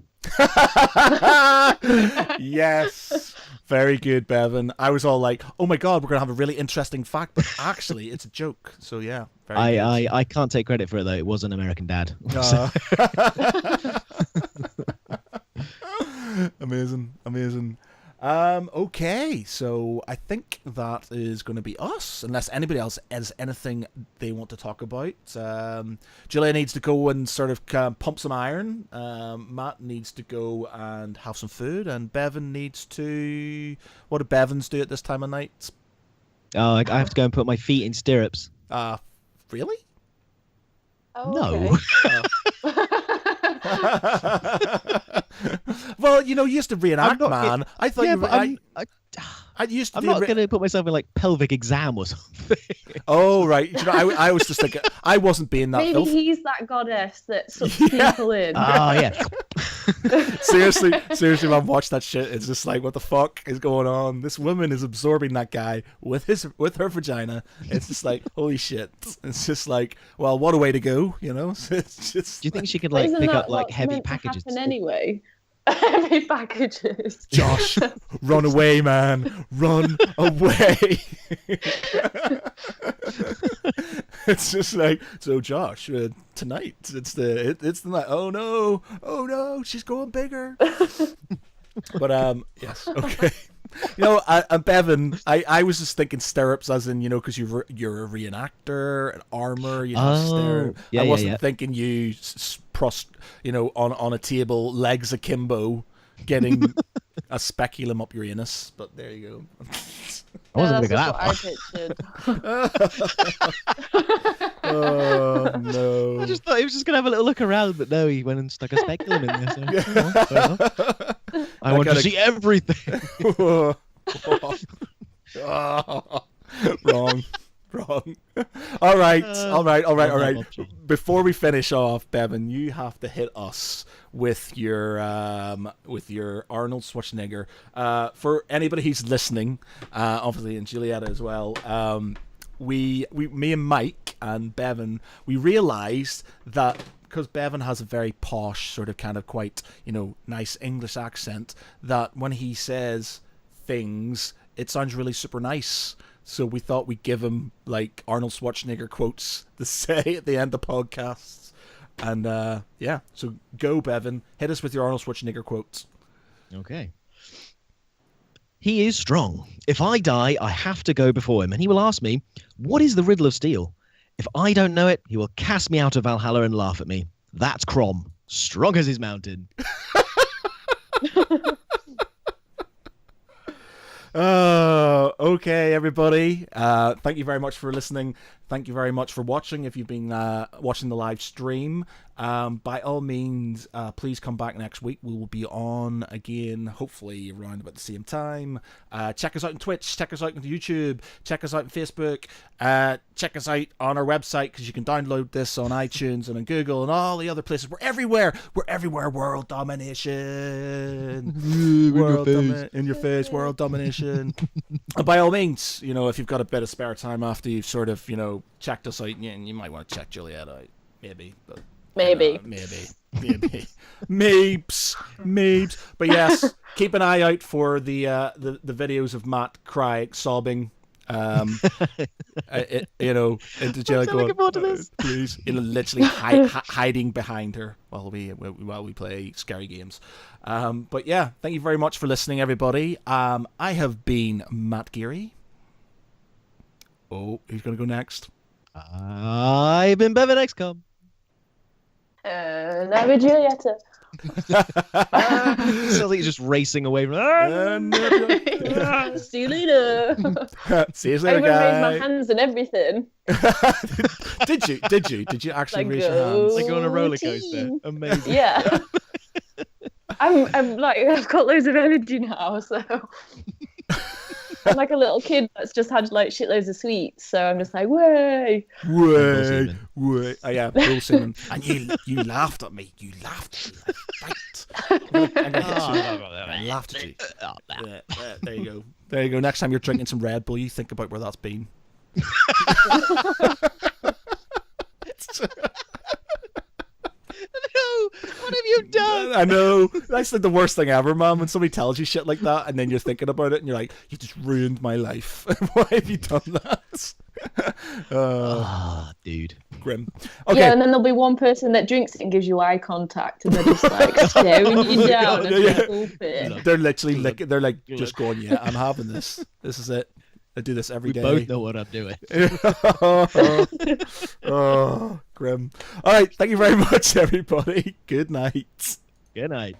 [SPEAKER 2] Yes. Very good, Bevan. I was all like, oh my god, we're going to have a really interesting fact, but actually it's a joke. So yeah. Very good.
[SPEAKER 3] I can't take credit for it, though. It was an American Dad.
[SPEAKER 2] Amazing. Okay, so I think that is going to be us, unless anybody else has anything they want to talk about. Julia needs to go and sort of pump some iron. Matt needs to go and have some food, and Bevan needs to... What do Bevans do at this time of night?
[SPEAKER 3] Oh, I have to go and put my feet in stirrups.
[SPEAKER 2] Really?
[SPEAKER 4] Oh,
[SPEAKER 3] No.
[SPEAKER 4] okay.
[SPEAKER 2] Well, you know, you used to reenact, man. I thought you were... I used to
[SPEAKER 3] I'm not going to put myself in like pelvic exam or something.
[SPEAKER 2] Oh, right. You know, I was just thinking, I wasn't being that
[SPEAKER 4] Maybe
[SPEAKER 2] filthy.
[SPEAKER 4] he's that goddess that sucks people in.
[SPEAKER 3] Oh, yeah.
[SPEAKER 2] Seriously, when I watch that shit, it's just like, what the fuck is going on? This woman is absorbing that guy with her vagina. It's just like, holy shit. It's just like, well, what a way to go, you know? It's just...
[SPEAKER 3] Do you think she could
[SPEAKER 4] But
[SPEAKER 3] like
[SPEAKER 4] isn't
[SPEAKER 3] pick
[SPEAKER 4] that
[SPEAKER 3] up like
[SPEAKER 4] what's
[SPEAKER 3] heavy
[SPEAKER 4] meant to
[SPEAKER 3] packages?
[SPEAKER 4] happen anyway? Heavy packages.
[SPEAKER 2] Josh, run away, man. Run away. It's just like, so Josh, tonight, it's the night. Oh no, she's going bigger. But yes, okay. You know, Bevan, I was just thinking stirrups as in, you know, because you're a reenactor, an armor, you know, stirrup.
[SPEAKER 3] Yeah,
[SPEAKER 2] I wasn't
[SPEAKER 3] yeah.
[SPEAKER 2] thinking you, you know, on a table, legs akimbo, getting a speculum up your anus. But there you go.
[SPEAKER 3] I wasn't
[SPEAKER 4] that's
[SPEAKER 3] going to
[SPEAKER 4] what I pictured.
[SPEAKER 2] Oh no!
[SPEAKER 3] I just thought he was just going to have a little look around, but no, he went and stuck a speculum in there. So, fair enough. I want to see everything.
[SPEAKER 2] Wrong. All right. Before we finish off, Bevan, you have to hit us with your Arnold Schwarzenegger. For anybody who's listening, obviously, and Giulietta as well. Me and Mike and Bevan, we realised that because Bevan has a very posh, sort of kind of quite, you know, nice English accent, that when he says things, it sounds really super nice. So we thought we'd give him like Arnold Schwarzenegger quotes to say at the end of podcasts. And yeah, so go, Bevan. Hit us with your Arnold Schwarzenegger quotes.
[SPEAKER 3] Okay. He is strong. If I die, I have to go before him, and he will ask me, what is the riddle of steel? If I don't know it, he will cast me out of Valhalla and laugh at me. That's Crom, strong as his mountain.
[SPEAKER 2] Okay, everybody. Thank you very much for listening. Thank you very much for watching. If you've been watching the live stream, By all means, please come back next week. We will be on again, hopefully around about the same time. Check us out on Twitch, check us out on YouTube, check us out on Facebook, check us out on our website, because you can download this on iTunes and on Google and all the other places. We're everywhere. World domination. In your face, world domination. And by all means, if you've got a bit of spare time after you've sort of, checked us out, you might want to check Giulietta out, maybe, but maybe. Meeps. But yes, keep an eye out for the videos of Matt sobbing, into jail.
[SPEAKER 3] Looking forward to this.
[SPEAKER 2] Please, literally hiding behind her while we play scary games. But yeah, thank you very much for listening, everybody. I have been Matt Geary. Oh, who's gonna go next?
[SPEAKER 3] I've been Bevan Xcom.
[SPEAKER 4] Now with Giulietta.
[SPEAKER 3] Sounds like he's just racing away from.
[SPEAKER 4] See you later.
[SPEAKER 2] See you
[SPEAKER 4] I
[SPEAKER 2] later,
[SPEAKER 4] even raised my hands and everything.
[SPEAKER 2] Did you actually raise your hands?
[SPEAKER 3] Like on a roller coaster. Amazing.
[SPEAKER 4] Yeah. I'm like, I've got loads of energy now, so I'm like a little kid that's just had like shitloads of sweets, so I'm just like, way. Oh
[SPEAKER 2] yeah, Bill Simon. And you laughed at me. You laughed at me. I laughed at you. There you go. There you go. Next time you're drinking some Red Bull, you think about where that's been.
[SPEAKER 3] No, what have you done?
[SPEAKER 2] I know. That's like the worst thing ever, man. When somebody tells you shit like that, and then you're thinking about it, and you're like, "You just ruined my life. Why have you done that?"
[SPEAKER 3] Dude.
[SPEAKER 2] Grim. Okay.
[SPEAKER 4] Yeah, and then there'll be one person that drinks it and gives you eye contact, and they're just like staring you down and stupid.
[SPEAKER 2] They're literally they're like just going, "Yeah, I'm having this. This is it. I do this every day."
[SPEAKER 3] Both know what I'm doing.
[SPEAKER 2] Oh, grim. All right, thank you very much, everybody. Good night.
[SPEAKER 3] Good night.